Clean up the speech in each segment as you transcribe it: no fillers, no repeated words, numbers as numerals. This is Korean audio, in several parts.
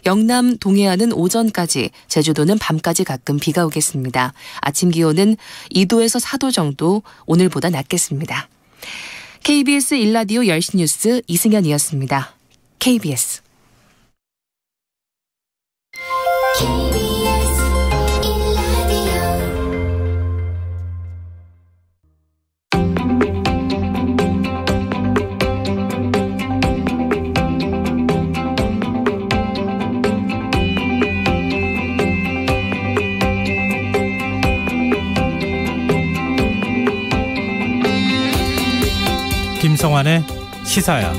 영남 동해안은 오전까지, 제주도는 밤까지 가끔 비가 오겠습니다. 아침 기온은 2도에서 4도 정도 오늘보다 낮겠습니다. KBS 1라디오 10시 뉴스 이승현이었습니다. KBS. 김성환의 시사야.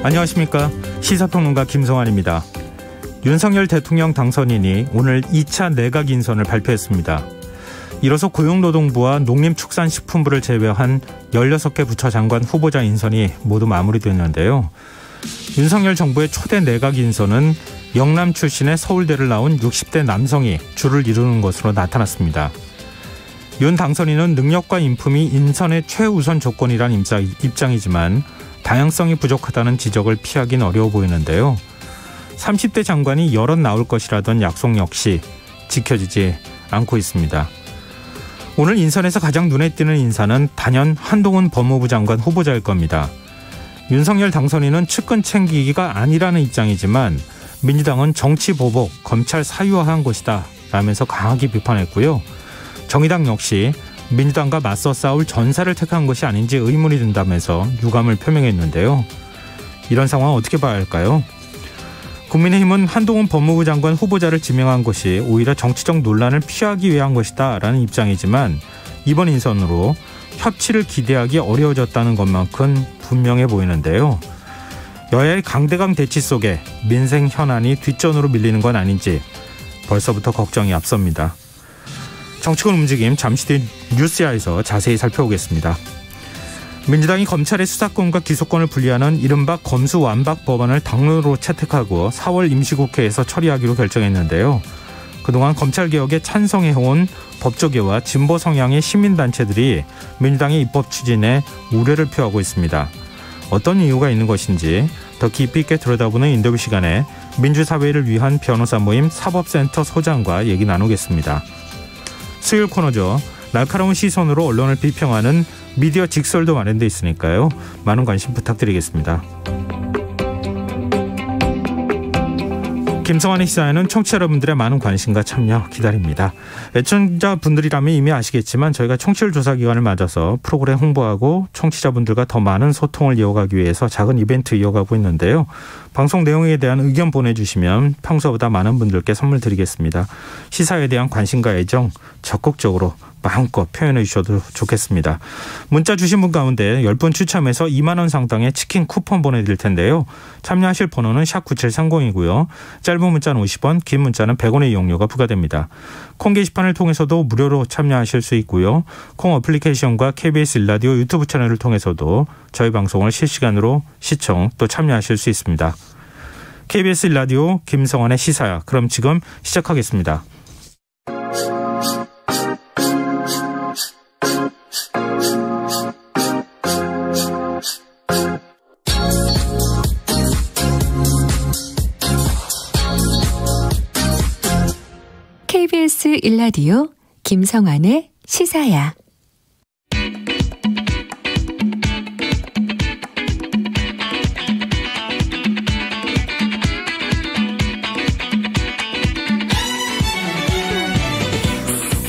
안녕하십니까. 시사평론가 김성환입니다. 윤석열 대통령 당선인이 오늘 2차 내각 인선을 발표했습니다. 이로써 고용노동부와 농림축산식품부를 제외한 16개 부처 장관 후보자 인선이 모두 마무리됐는데요. 윤석열 정부의 초대 내각 인선은 영남 출신의 서울대를 나온 60대 남성이 주를 이루는 것으로 나타났습니다. 윤 당선인은 능력과 인품이 인선의 최우선 조건이란 입장이지만 다양성이 부족하다는 지적을 피하긴 어려워 보이는데요. 30대 장관이 여럿 나올 것이라던 약속 역시 지켜지지 않고 있습니다. 오늘 인선에서 가장 눈에 띄는 인사는 단연 한동훈 법무부 장관 후보자일 겁니다. 윤석열 당선인은 측근 챙기기가 아니라는 입장이지만 민주당은 정치 보복, 검찰 사유화한 것이다 라면서 강하게 비판했고요. 정의당 역시 민주당과 맞서 싸울 전사를 택한 것이 아닌지 의문이 든다면서 유감을 표명했는데요. 이런 상황 어떻게 봐야 할까요? 국민의힘은 한동훈 법무부 장관 후보자를 지명한 것이 오히려 정치적 논란을 피하기 위한 것이다 라는 입장이지만 이번 인선으로 협치를 기대하기 어려워졌다는 것만큼 분명해 보이는데요. 여야의 강대강 대치 속에 민생 현안이 뒷전으로 밀리는 건 아닌지 벌써부터 걱정이 앞섭니다. 정치권 움직임 잠시 뒤 뉴스야에서 자세히 살펴보겠습니다. 민주당이 검찰의 수사권과 기소권을 분리하는 이른바 검수완박 법안을 당론으로 채택하고 4월 임시국회에서 처리하기로 결정했는데요. 그동안 검찰개혁에 찬성해온 법조계와 진보 성향의 시민단체들이 민주당의 입법 추진에 우려를 표하고 있습니다. 어떤 이유가 있는 것인지 더 깊이 있게 들여다보는 인터뷰 시간에 민주사회를 위한 변호사 모임 사법센터 소장과 얘기 나누겠습니다. 수요일 코너죠. 날카로운 시선으로 언론을 비평하는 미디어 직설도 마련돼 있으니까요. 많은 관심 부탁드리겠습니다. 김성환의 시사에는 청취자 여러분들의 많은 관심과 참여 기다립니다. 애청자분들이라면 이미 아시겠지만 저희가 청취율 조사 기간을 맞아서 프로그램 홍보하고 청취자분들과 더 많은 소통을 이어가기 위해서 작은 이벤트 이어가고 있는데요. 방송 내용에 대한 의견 보내주시면 평소보다 많은 분들께 선물 드리겠습니다. 시사에 대한 관심과 애정 적극적으로 마음껏 표현해 주셔도 좋겠습니다. 문자 주신 분 가운데 10분 추첨해서 2만 원 상당의 치킨 쿠폰 보내드릴 텐데요. 참여하실 번호는 샵9730이고요. 짧은 문자는 50원, 긴 문자는 100원의 이용료가 부과됩니다. 콩 게시판을 통해서도 무료로 참여하실 수 있고요. 콩 어플리케이션과 KBS 1라디오 유튜브 채널을 통해서도 저희 방송을 실시간으로 시청 또 참여하실 수 있습니다. KBS 1라디오 김성환의 시사야. 그럼 지금 시작하겠습니다. KBS 1라디오 김성환의 시사야.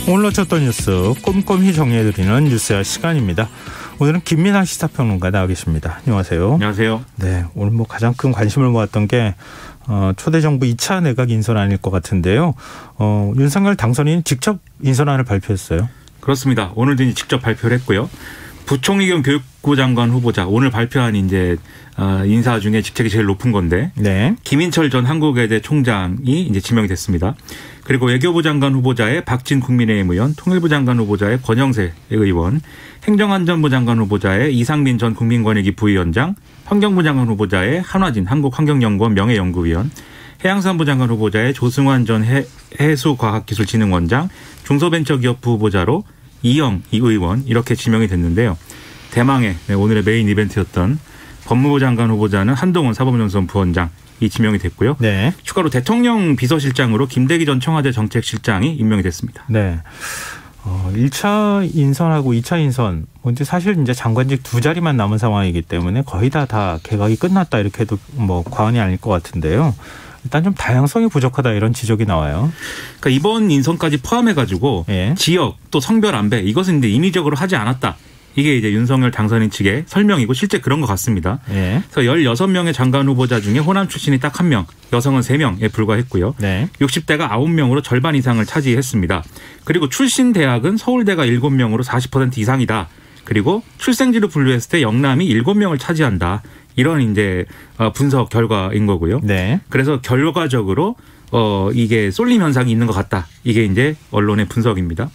오늘 놓쳤던 뉴스 꼼꼼히 정리해드리는 뉴스야 시간입니다. 오늘은 김민하 시사평론가 나와 계십니다. 안녕하세요. 안녕하세요. 네, 오늘 가장 큰 관심을 모았던 게 초대 정부 2차 내각 인선 아닐 것 같은데요. 윤석열 당선인이 직접 인선안을 발표했어요. 그렇습니다. 오늘도 직접 발표를 했고요. 부총리 겸 교육부 장관 후보자 오늘 발표한 이제 인사 중에 직책이 제일 높은 건데 네. 김인철 전 한국외대 총장이 이제 지명이 됐습니다. 그리고 외교부 장관 후보자의 박진 국민의힘 의원, 통일부 장관 후보자의 권영세 의원, 행정안전부 장관 후보자의 이상민 전 국민권익위 부위원장, 환경부 장관 후보자의 한화진 한국환경연구원 명예연구위원, 해양수산부 장관 후보자의 조승환 전 해수과학기술진흥원장, 중소벤처기업부 후보자로 이영 의원 이렇게 지명이 됐는데요. 대망의 오늘의 메인 이벤트였던 법무부 장관 후보자는 한동훈 사법연수원 부원장 이 지명이 됐고요. 네. 추가로 대통령 비서실장으로 김대기 전 청와대 정책실장이 임명이 됐습니다. 네. 1차 인선하고 2차 인선, 근데 사실 이제 장관직 두 자리만 남은 상황이기 때문에 거의 다 개각이 끝났다 이렇게 해도 뭐 과언이 아닐 것 같은데요. 일단 좀 다양성이 부족하다 이런 지적이 나와요. 그러니까 이번 인선까지 포함해가지고 예. 지역 또 성별 안배 이것은 이제 인위적으로 하지 않았다. 이게 이제 윤석열 당선인 측의 설명이고 실제 그런 것 같습니다. 예. 그래서 16명의 장관 후보자 중에 호남 출신이 딱 1명, 여성은 3명에 불과했고요. 네. 60대가 9명으로 절반 이상을 차지했습니다. 그리고 출신 대학은 서울대가 7명으로 40% 이상이다. 그리고 출생지로 분류했을 때 영남이 7명을 차지한다. 이런 이제 분석 결과인 거고요. 네. 그래서 결과적으로 이게 쏠림 현상이 있는 것 같다. 이게 이제 언론의 분석입니다.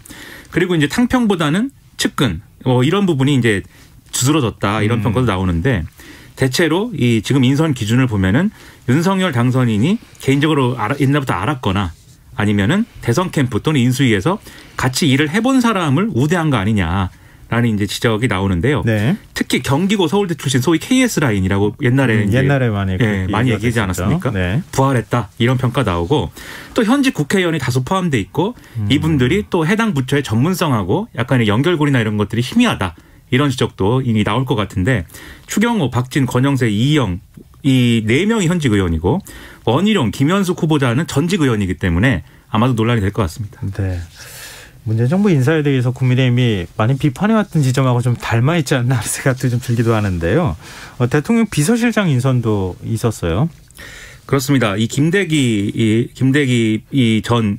그리고 이제 탕평보다는 측근 이런 부분이 이제 두드러졌다 이런 평가도 나오는데 대체로 이 지금 인선 기준을 보면은 윤석열 당선인이 개인적으로 옛날부터 알았거나 아니면은 대선 캠프 또는 인수위에서 같이 일을 해본 사람을 우대한 거 아니냐라는 이제 지적이 나오는데요. 네. 특히 경기고 서울대 출신 소위 KS 라인이라고 옛날에 많이 얘기하지 않았습니까? 네. 부활했다 이런 평가 나오고 또 현직 국회의원이 다수 포함돼 있고 이분들이 또 해당 부처의 전문성하고 약간의 연결고리나 이런 것들이 희미하다 이런 지적도 이미 나올 것 같은데 추경호, 박진, 권영세, 이희영 이 4명이 현직 의원이고 원희룡, 김현숙 후보자는 전직 의원이기 때문에 아마도 논란이 될 것 같습니다. 네. 문재인 정부 인사에 대해서 국민의힘이 많이 비판해왔던 지점하고 좀 닮아있지 않나 생각도 좀 들기도 하는데요. 대통령 비서실장 인선도 있었어요. 그렇습니다. 이 김대기 전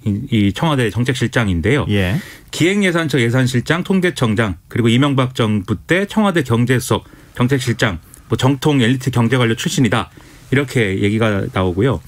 청와대 정책실장인데요. 예. 기획예산처 예산실장, 통계청장 그리고 이명박 정부 때 청와대 경제수석, 정책실장, 정통 엘리트 경제관료 출신이다. 이렇게 얘기가 나오고요.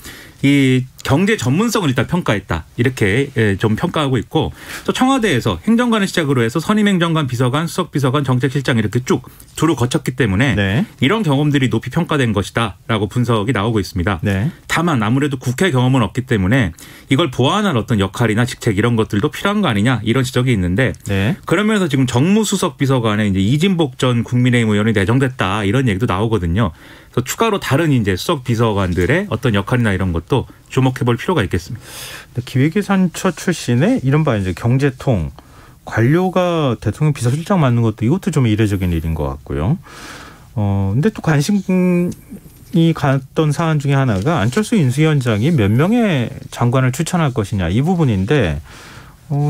이 경제 전문성을 일단 평가했다. 이렇게 좀 평가하고 있고 또 청와대에서 행정관을 시작으로 해서 선임행정관, 비서관, 수석비서관, 정책실장 이렇게 쭉 두루 거쳤기 때문에 네. 이런 경험들이 높이 평가된 것이다 라고 분석이 나오고 있습니다. 네. 다만 아무래도 국회 경험은 없기 때문에 이걸 보완할 어떤 역할이나 직책 이런 것들도 필요한 거 아니냐 이런 지적이 있는데 네. 그러면서 지금 정무수석 비서관에 이제 이진복 전 국민의힘 의원이 내정됐다 이런 얘기도 나오거든요. 그래서 추가로 다른 이제 수석 비서관들의 어떤 역할이나 이런 것도 주목해볼 필요가 있겠습니다. 기획예산처 출신의 이른바 이제 경제통 관료가 대통령 비서실장 맡는 것도 이것도 좀 이례적인 일인 것 같고요. 근데 또 관심이 갔던 사안 중에 하나가 안철수 인수위원장이 몇 명의 장관을 추천할 것이냐 이 부분인데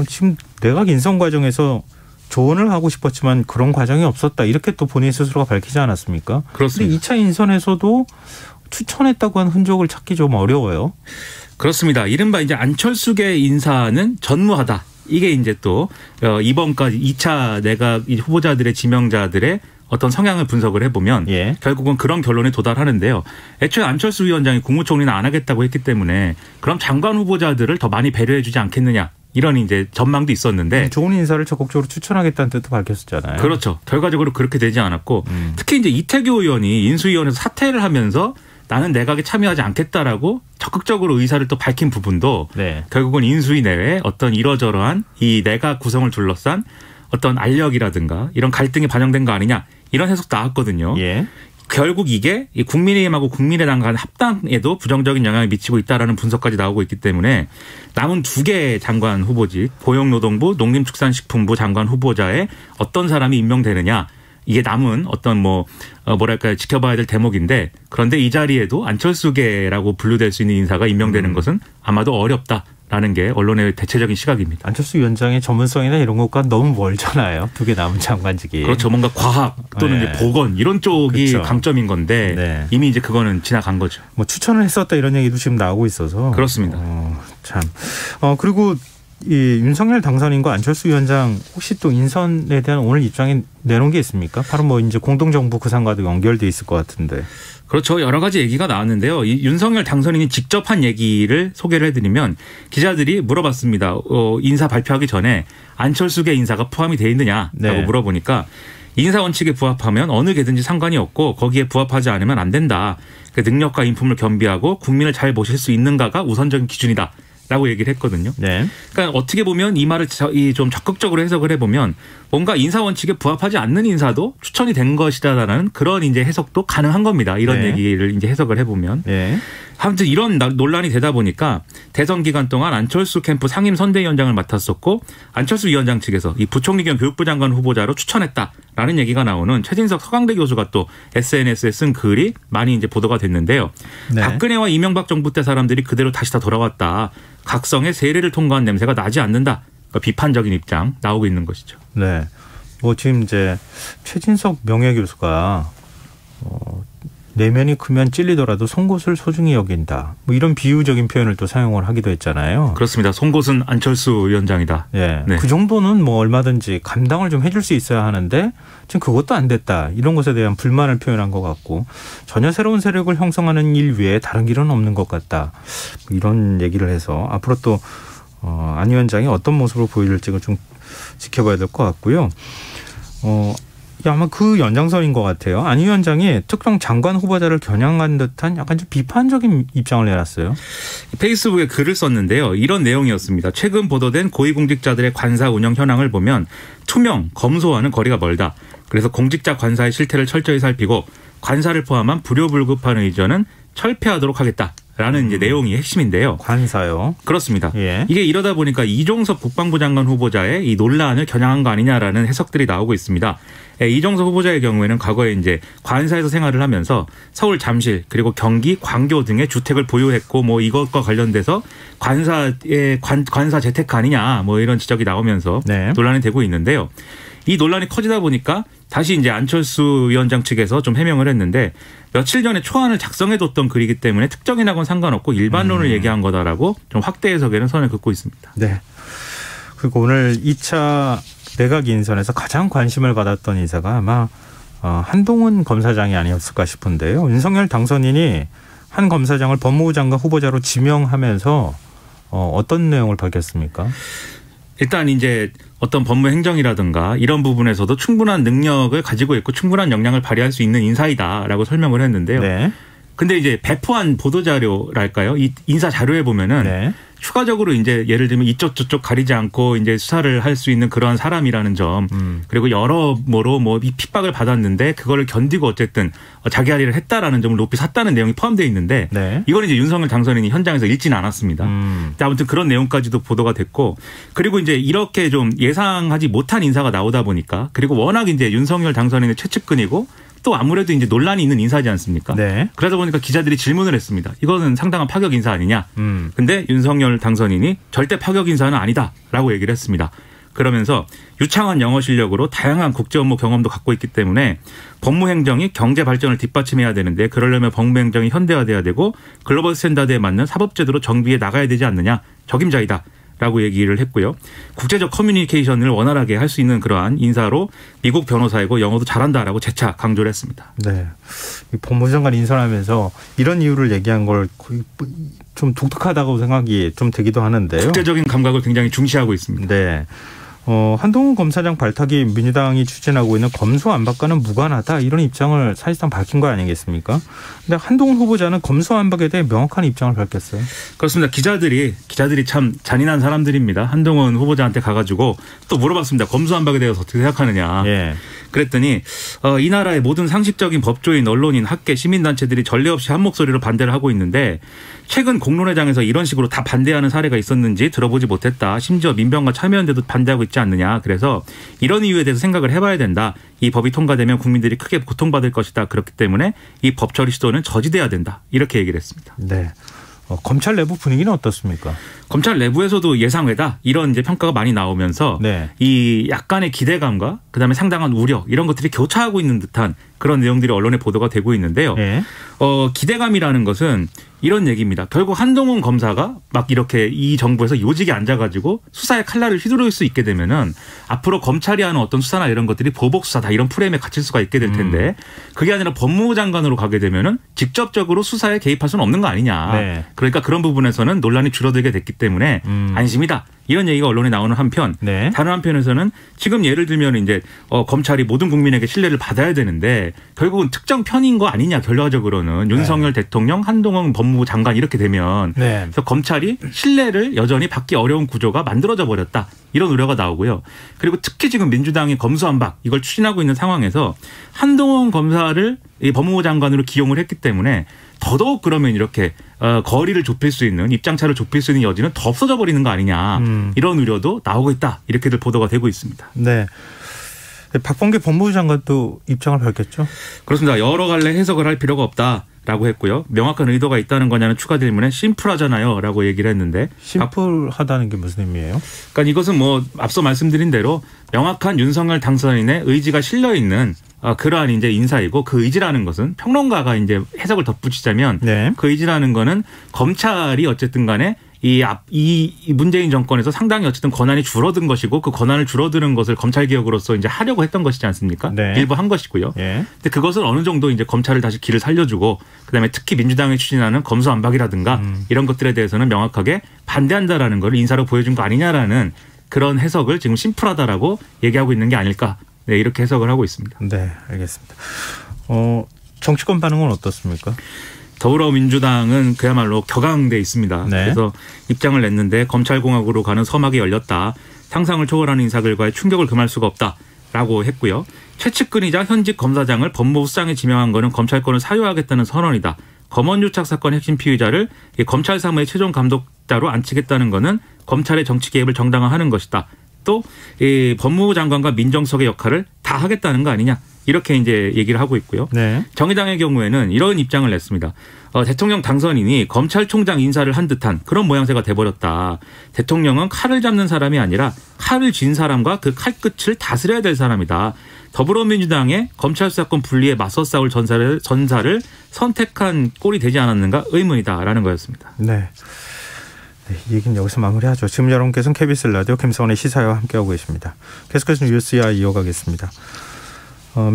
지금 내각 인선 과정에서 조언을 하고 싶었지만 그런 과정이 없었다. 이렇게 또 본인 스스로가 밝히지 않았습니까? 그렇습니다. 그런데 2차 인선에서도 추천했다고 한 흔적을 찾기 좀 어려워요. 그렇습니다. 이른바 이제 안철수계 인사는 전무하다. 이게 이제 또 이번까지 2차 내각 후보자들의 지명자들의 어떤 성향을 분석을 해보면 예. 결국은 그런 결론에 도달하는데요. 애초에 안철수 위원장이 국무총리는 안 하겠다고 했기 때문에 그럼 장관 후보자들을 더 많이 배려해 주지 않겠느냐. 이런 이제 전망도 있었는데 좋은 인사를 적극적으로 추천하겠다는 뜻도 밝혔었잖아요. 그렇죠. 결과적으로 그렇게 되지 않았고 특히 이제 이태규 의원이 인수위원회에서 사퇴를 하면서 나는 내각에 참여하지 않겠다라고 적극적으로 의사를 또 밝힌 부분도 네. 결국은 인수위 내에 어떤 이러저러한 이 내각 구성을 둘러싼 어떤 알력이라든가 이런 갈등이 반영된 거 아니냐 이런 해석도 나왔거든요. 예. 결국 이게 국민의힘하고 국민의당 간 합당에도 부정적인 영향을 미치고 있다라는 분석까지 나오고 있기 때문에 남은 2개의 장관 후보직 고용노동부, 농림축산식품부 장관 후보자에 어떤 사람이 임명되느냐 이게 남은 어떤 뭐랄까요 지켜봐야 될 대목인데 그런데 이 자리에도 안철수계라고 분류될 수 있는 인사가 임명되는 것은 아마도 어렵다라는 게 언론의 대체적인 시각입니다. 안철수 위원장의 전문성이나 이런 것과 너무 멀잖아요. 2개 남은 장관직이. 그렇죠. 뭔가 과학 또는 네. 이제 보건 이런 쪽이 그렇죠. 강점인 건데 네. 이미 이제 그거는 지나간 거죠. 뭐 추천을 했었다 이런 얘기도 지금 나오고 있어서. 그렇습니다. 참. 그리고 이 윤석열 당선인과 안철수 위원장 혹시 또 인선에 대한 오늘 입장에 내놓은 게 있습니까? 바로 뭐 이제 공동정부 구상과도 연결돼 있을 것 같은데. 그렇죠. 여러 가지 얘기가 나왔는데요. 이 윤석열 당선인이 직접 한 얘기를 소개를 해드리면 기자들이 물어봤습니다. 인사 발표하기 전에 안철수계 인사가 포함이 돼 있느냐라고 네. 물어보니까 인사 원칙에 부합하면 어느 개든지 상관이 없고 거기에 부합하지 않으면 안 된다. 그 능력과 인품을 겸비하고 국민을 잘 모실 수 있는가가 우선적인 기준이다. 라고 얘기를 했거든요. 네. 그러니까 어떻게 보면 이 말을 좀 적극적으로 해석을 해보면 뭔가 인사 원칙에 부합하지 않는 인사도 추천이 된 것이다라는 그런 이제 해석도 가능한 겁니다. 이런 네. 얘기를 이제 해석을 해보면. 네. 아무튼 이런 논란이 되다 보니까 대선 기간 동안 안철수 캠프 상임 선대위원장을 맡았었고 안철수 위원장 측에서 이 부총리 겸 교육부 장관 후보자로 추천했다라는 얘기가 나오는 최진석 서강대 교수가 또 SNS에 쓴 글이 많이 이제 보도가 됐는데요. 네. 박근혜와 이명박 정부 때 사람들이 그대로 다시 다 돌아왔다. 각성의 세례를 통과한 냄새가 나지 않는다. 그러니까 비판적인 입장 나오고 있는 것이죠. 네. 뭐 지금 이제 최진석 명예교수가 내면이 크면 찔리더라도 송곳을 소중히 여긴다. 뭐 이런 비유적인 표현을 또 사용을 하기도 했잖아요. 그렇습니다. 송곳은 안철수 위원장이다. 예. 네. 그 정도는 뭐 얼마든지 감당을 좀 해줄 수 있어야 하는데 지금 그것도 안 됐다. 이런 것에 대한 불만을 표현한 것 같고 전혀 새로운 세력을 형성하는 일 외에 다른 길은 없는 것 같다. 이런 얘기를 해서 앞으로 또 안 위원장이 어떤 모습으로 보일지가 좀 지켜봐야 될 것 같고요. 아마 그 연장선인 것 같아요. 안 위원장이 특정 장관 후보자를 겨냥한 듯한 약간 좀 비판적인 입장을 내놨어요. 페이스북에 글을 썼는데요. 이런 내용이었습니다. 최근 보도된 고위공직자들의 관사 운영 현황을 보면 투명, 검소와는 거리가 멀다. 그래서 공직자 관사의 실태를 철저히 살피고 관사를 포함한 불효불급한 의전은 철폐하도록 하겠다라는 이제 내용이 핵심인데요. 관사요. 그렇습니다. 예. 이게 이러다 보니까 이종섭 국방부 장관 후보자의 이 논란을 겨냥한 거 아니냐라는 해석들이 나오고 있습니다. 이종섭 후보자의 경우에는 과거에 이제 관사에서 생활을 하면서 서울 잠실 그리고 경기 광교 등의 주택을 보유했고 뭐 이것과 관련돼서 관사의 관사 재테크 아니냐 뭐 이런 지적이 나오면서 네. 논란이 되고 있는데요. 이 논란이 커지다 보니까 다시 이제 안철수 위원장 측에서 좀 해명을 했는데 며칠 전에 초안을 작성해뒀던 글이기 때문에 특정인하고는 상관없고 일반론을 얘기한 거다라고 좀 확대 해석에는 선을 긋고 있습니다. 네. 그리고 오늘 2차 내각 인선에서 가장 관심을 받았던 인사가 아마 한동훈 검사장이 아니었을까 싶은데요. 윤석열 당선인이 한 검사장을 법무부 장관 후보자로 지명하면서 어떤 내용을 밝혔습니까? 일단 이제 어떤 법무 행정이라든가 이런 부분에서도 충분한 능력을 가지고 있고 충분한 역량을 발휘할 수 있는 인사이다라고 설명을 했는데요. 네. 근데 이제 배포한 보도자료랄까요? 이 인사 자료에 보면은 네. 추가적으로 이제 예를 들면 이쪽 저쪽 가리지 않고 이제 수사를 할 수 있는 그런 사람이라는 점 그리고 여러모로 뭐 이 핍박을 받았는데 그거를 견디고 어쨌든 자기 할 일을 했다라는 점을 높이 샀다는 내용이 포함되어 있는데 네. 이건 이제 윤석열 당선인이 현장에서 읽지는 않았습니다. 근데 아무튼 그런 내용까지도 보도가 됐고 그리고 이제 이렇게 좀 예상하지 못한 인사가 나오다 보니까 그리고 워낙 이제 윤석열 당선인의 최측근이고 또 아무래도 이제 논란이 있는 인사지 않습니까? 네. 그러다 보니까 기자들이 질문을 했습니다. 이거는 상당한 파격 인사 아니냐? 근데 윤석열 당선인이 절대 파격 인사는 아니다라고 얘기를 했습니다. 그러면서 유창한 영어 실력으로 다양한 국제 업무 경험도 갖고 있기 때문에 법무행정이 경제 발전을 뒷받침해야 되는데 그러려면 법무행정이 현대화돼야 되고 글로벌 스탠다드에 맞는 사법제도로 정비해 나가야 되지 않느냐? 적임자이다. 라고 얘기를 했고요. 국제적 커뮤니케이션을 원활하게 할 수 있는 그러한 인사로 미국 변호사이고 영어도 잘한다라고 재차 강조를 했습니다. 네. 법무부 장관 인선하면서 이런 이유를 얘기한 걸 좀 독특하다고 생각이 좀 되기도 하는데요. 국제적인 감각을 굉장히 중시하고 있습니다. 네. 한동훈 검사장 발탁이 민주당이 추진하고 있는 검수안박과는 무관하다 이런 입장을 사실상 밝힌 거 아니겠습니까? 근데 한동훈 후보자는 검수안박에 대해 명확한 입장을 밝혔어요. 그렇습니다. 기자들이 참 잔인한 사람들입니다. 한동훈 후보자한테 가가지고 또 물어봤습니다. 검수안박에 대해서 어떻게 생각하느냐. 예. 그랬더니 이 나라의 모든 상식적인 법조인, 언론인, 학계, 시민단체들이 전례 없이 한 목소리로 반대를 하고 있는데 최근 공론회장에서 이런 식으로 다 반대하는 사례가 있었는지 들어보지 못했다. 심지어 민병과 참여연대도 반대하고 있지 않느냐. 그래서 이런 이유에 대해서 생각을 해봐야 된다. 이 법이 통과되면 국민들이 크게 고통받을 것이다. 그렇기 때문에 이 법 처리 시도는 저지돼야 된다. 이렇게 얘기를 했습니다. 네. 검찰 내부 분위기는 어떻습니까? 검찰 내부에서도 예상외다 이런 이제 평가가 많이 나오면서 네. 이 약간의 기대감과 그다음에 상당한 우려 이런 것들이 교차하고 있는 듯한 그런 내용들이 언론에 보도가 되고 있는데요. 네. 기대감이라는 것은 이런 얘기입니다. 결국 한동훈 검사가 막 이렇게 이 정부에서 요직에 앉아가지고 수사의 칼날을 휘두를 수 있게 되면은 앞으로 검찰이 하는 어떤 수사나 이런 것들이 보복 수사다 이런 프레임에 갇힐 수가 있게 될 텐데 그게 아니라 법무부 장관으로 가게 되면은 직접적으로 수사에 개입할 수는 없는 거 아니냐. 네. 그러니까 그런 부분에서는 논란이 줄어들게 됐기 때문에 안심이다. 이런 얘기가 언론에 나오는 한편 네. 다른 한편에서는 지금 예를 들면 이제 검찰이 모든 국민에게 신뢰를 받아야 되는데 결국은 특정 편인 거 아니냐 결과적으로는 윤석열 대통령, 한동훈 법무부 장관 이렇게 되면 네. 그래서 검찰이 신뢰를 여전히 받기 어려운 구조가 만들어져 버렸다. 이런 우려가 나오고요. 그리고 특히 지금 민주당이 검수완박 이걸 추진하고 있는 상황에서 한동훈 검사를 이 법무부 장관으로 기용을 했기 때문에 더더욱 그러면 이렇게 거리를 좁힐 수 있는 입장차를 좁힐 수 있는 여지는 더 없어져 버리는 거 아니냐 이런 우려도 나오고 있다 이렇게들 보도가 되고 있습니다. 네. 박범계 법무부 장관도 입장을 밝혔죠. 그렇습니다. 여러 갈래 해석을 할 필요가 없다라고 했고요. 명확한 의도가 있다는 거냐는 추가 질문에 심플하잖아요라고 얘기를 했는데 심플하다는 게 무슨 의미예요? 그러니까 이것은 뭐 앞서 말씀드린 대로 명확한 윤석열 당선인의 의지가 실려 있는 그러한 이제 인사이고 그 의지라는 것은 평론가가 이제 해석을 덧붙이자면 네. 그 의지라는 거는 검찰이 어쨌든 간에 이 문재인 정권에서 상당히 어쨌든 권한이 줄어든 것이고 그 권한을 줄어드는 것을 검찰 개혁으로서 이제 하려고 했던 것이지 않습니까? 네. 일부 한 것이고요. 예. 근데 그것을 어느 정도 이제 검찰을 다시 길을 살려주고 그다음에 특히 민주당이 추진하는 검수완박이라든가 이런 것들에 대해서는 명확하게 반대한다라는 걸 인사로 보여준 거 아니냐라는 그런 해석을 지금 심플하다라고 얘기하고 있는 게 아닐까. 네, 이렇게 해석을 하고 있습니다. 네, 알겠습니다. 정치권 반응은 어떻습니까? 더불어민주당은 그야말로 격앙돼 있습니다. 네. 그래서 입장을 냈는데 검찰공화국으로 가는 서막이 열렸다. 상상을 초월하는 인사 결과에 충격을 금할 수가 없다라고 했고요. 최측근이자 현직 검사장을 법무부장에 지명한 것은 검찰권을 사유하겠다는 선언이다. 검언유착 사건 핵심 피의자를 검찰 사무의 최종 감독자로 앉히겠다는 것은 검찰의 정치 개입을 정당화하는 것이다. 또 이 법무부 장관과 민정수석의 역할을 다 하겠다는 거 아니냐. 이렇게 이제 얘기를 하고 있고요. 네. 정의당의 경우에는 이런 입장을 냈습니다. 대통령 당선인이 검찰총장 인사를 한 듯한 그런 모양새가 돼버렸다. 대통령은 칼을 잡는 사람이 아니라 칼을 쥔 사람과 그 칼끝을 다스려야 될 사람이다. 더불어민주당의 검찰 수사권 분리에 맞서 싸울 전사를 선택한 꼴이 되지 않았는가 의문이다라는 거였습니다. 네. 이 얘기는 여기서 마무리하죠. 지금 여러분께서는 KBS 라디오 김성원의 시사회와 함께하고 계십니다. 계속해서 뉴스야 이어가겠습니다.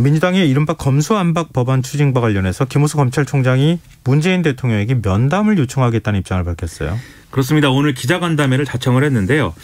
민주당의 이른바 검수완박 법안 추진과 관련해서 김호수 검찰총장이 문재인 대통령에게 면담을 요청하겠다는 입장을 밝혔어요. 그렇습니다. 오늘 기자간담회를 자청을 했는데요.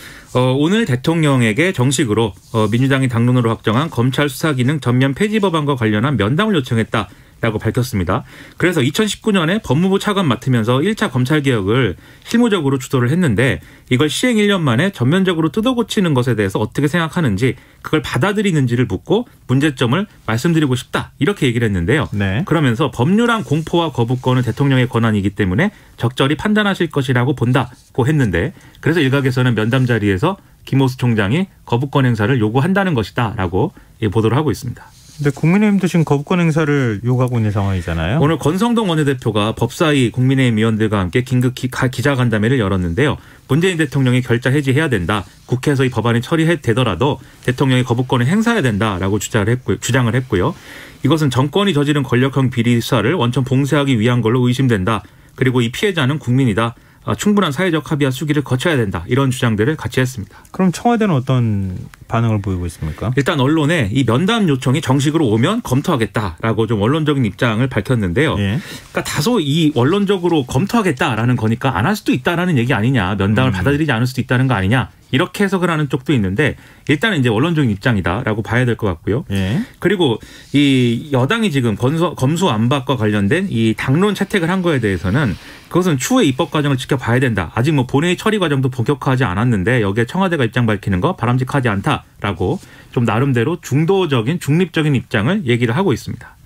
오늘 대통령에게 정식으로 민주당이 당론으로 확정한 검찰 수사기능 전면 폐지 법안과 관련한 면담을 요청했다라고 밝혔습니다. 그래서 2019년에 법무부 차관 맡으면서 1차 검찰개혁을 실무적으로 주도를 했는데 이걸 시행 1년 만에 전면적으로 뜯어고치는 것에 대해서 어떻게 생각하는지 그걸 받아들이는지를 묻고 문제점을 말씀드리고 싶다. 이렇게 얘기를 했는데요. 네. 그러면서 법률안 공포와 거부권은 대통령의 권한이기 때문에 적절히 판단하실 것이라고 본다고 했는데 그래서 일각에서는 면담 자리에서 김호수 총장이 거부권 행사를 요구한다는 것이다라고 보도를 하고 있습니다. 근데 국민의힘도 지금 거부권 행사를 요구하고 있는 상황이잖아요. 오늘 권성동 원내대표가 법사위 국민의힘 위원들과 함께 긴급 기자간담회를 열었는데요. 문재인 대통령이 결자 해지해야 된다. 국회에서 이 법안이 처리되더라도 대통령이 거부권을 행사해야 된다라고 주장을 했고요. 이것은 정권이 저지른 권력형 비리 수사를 원천 봉쇄하기 위한 걸로 의심된다. 그리고 이 피해자는 국민이다. 충분한 사회적 합의와 수기를 거쳐야 된다. 이런 주장들을 같이 했습니다. 그럼 청와대는 어떤 반응을 보이고 있습니까? 일단 언론에 이 면담 요청이 정식으로 오면 검토하겠다라고 좀 원론적인 입장을 밝혔는데요. 예. 그러니까 다소 이 원론적으로 검토하겠다라는 거니까 안 할 수도 있다라는 얘기 아니냐. 면담을 받아들이지 않을 수도 있다는 거 아니냐. 이렇게 해석을 하는 쪽도 있는데 일단은 이제 원론적인 입장이다라고 봐야 될 것 같고요. 예. 그리고 이 여당이 지금 검수완박과 관련된 이 당론 채택을 한 거에 대해서는 그것은 추후의 입법 과정을 지켜봐야 된다. 아직 뭐 본회의 처리 과정도 본격화하지 않았는데 여기에 청와대가 입장 밝히는 거 바람직하지 않다라고 좀 나름대로 중도적인 중립적인 입장을 얘기를 하고 있습니다.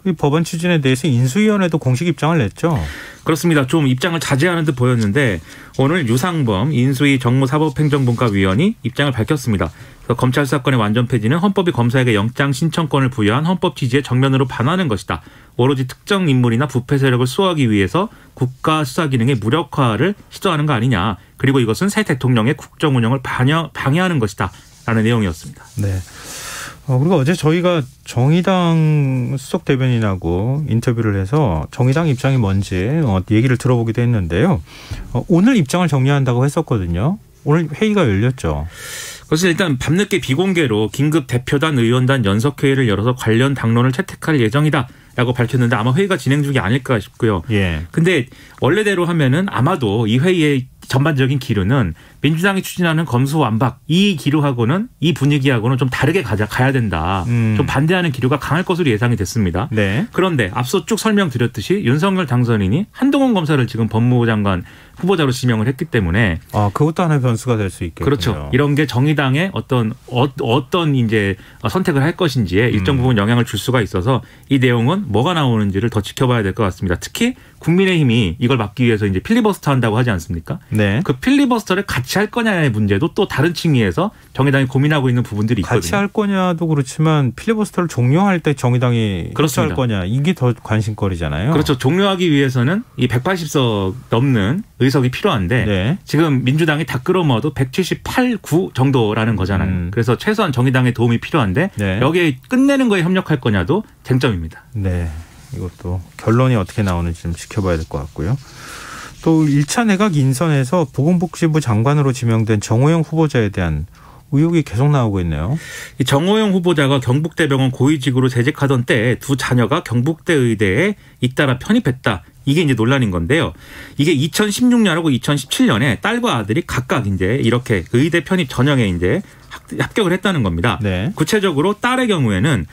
이 법안 추진에 대해서 인수위원회도 공식 입장을 냈죠. 그렇습니다. 좀 입장을 자제하는 듯 보였는데 오늘 유상범 인수위 정무사법행정분과위원이 입장을 밝혔습니다. 그래서 검찰 수사권의 완전 폐지는 헌법이 검사에게 영장 신청권을 부여한 헌법 취지에 정면으로 반하는 것이다. 오로지 특정 인물이나 부패 세력을 수호하기 위해서 국가 수사 기능의 무력화를 시도하는 거 아니냐. 그리고 이것은 새 대통령의 국정 운영을 방해하는 것이다. 라는 내용이었습니다. 네. 그리고 어제 저희가 정의당 수석 대변인하고 인터뷰를 해서 정의당 입장이 뭔지 얘기를 들어보기도 했는데요. 오늘 입장을 정리한다고 했었거든요. 오늘 회의가 열렸죠. 그래서 일단 밤늦게 비공개로 긴급 대표단 의원단 연석회의를 열어서 관련 당론을 채택할 예정이다라고 밝혔는데 아마 회의가 진행 중이 아닐까 싶고요. 예. 근데 원래대로 하면은 아마도 이 회의에 전반적인 기류는 민주당이 추진하는 검수완박 이 기류하고는 이 분위기하고는 좀 다르게 가야 된다. 좀 반대하는 기류가 강할 것으로 예상이 됐습니다. 네. 그런데 앞서 쭉 설명드렸듯이 윤석열 당선인이 한동훈 검사를 지금 법무부 장관 후보자로 지명을 했기 때문에 그것도 하나의 변수가 될 수 있겠군요. 그렇죠. 이런 게 정의당의 어떤 이제 선택을 할 것인지에 일정 부분 영향을 줄 수가 있어서 이 내용은 뭐가 나오는지를 더 지켜봐야 될 것 같습니다. 특히 국민의힘이 이걸 막기 위해서 이제 필리버스터 한다고 하지 않습니까? 네. 그 필리버스터를 같이 할 거냐의 문제도 또 다른 층위에서 정의당이 고민하고 있는 부분들이 있거든요. 같이 할 거냐도 그렇지만 필리버스터를 종료할 때 정의당이 같이 할 거냐 이게 더 관심거리잖아요. 그렇죠. 종료하기 위해서는 이 180석 넘는 의석이 필요한데 네. 지금 민주당이 다 끌어모아도 178, 9 정도라는 거잖아요. 그래서 최소한 정의당의 도움이 필요한데 네. 여기에 끝내는 거에 협력할 거냐도 쟁점입니다. 네. 이것도 결론이 어떻게 나오는지 좀 지켜봐야 될 것 같고요. 또 1차 내각 인선에서 보건복지부 장관으로 지명된 정호영 후보자에 대한 의혹이 계속 나오고 있네요. 이 정호영 후보자가 경북대병원 고위직으로 재직하던 때에 두 자녀가 경북대 의대에 잇따라 편입했다. 이게 이제 논란인 건데요. 이게 2016년하고 2017년에 딸과 아들이 각각 이제 이렇게 의대 편입 전형에 이제 합격을 했다는 겁니다. 네. 구체적으로 딸의 경우에는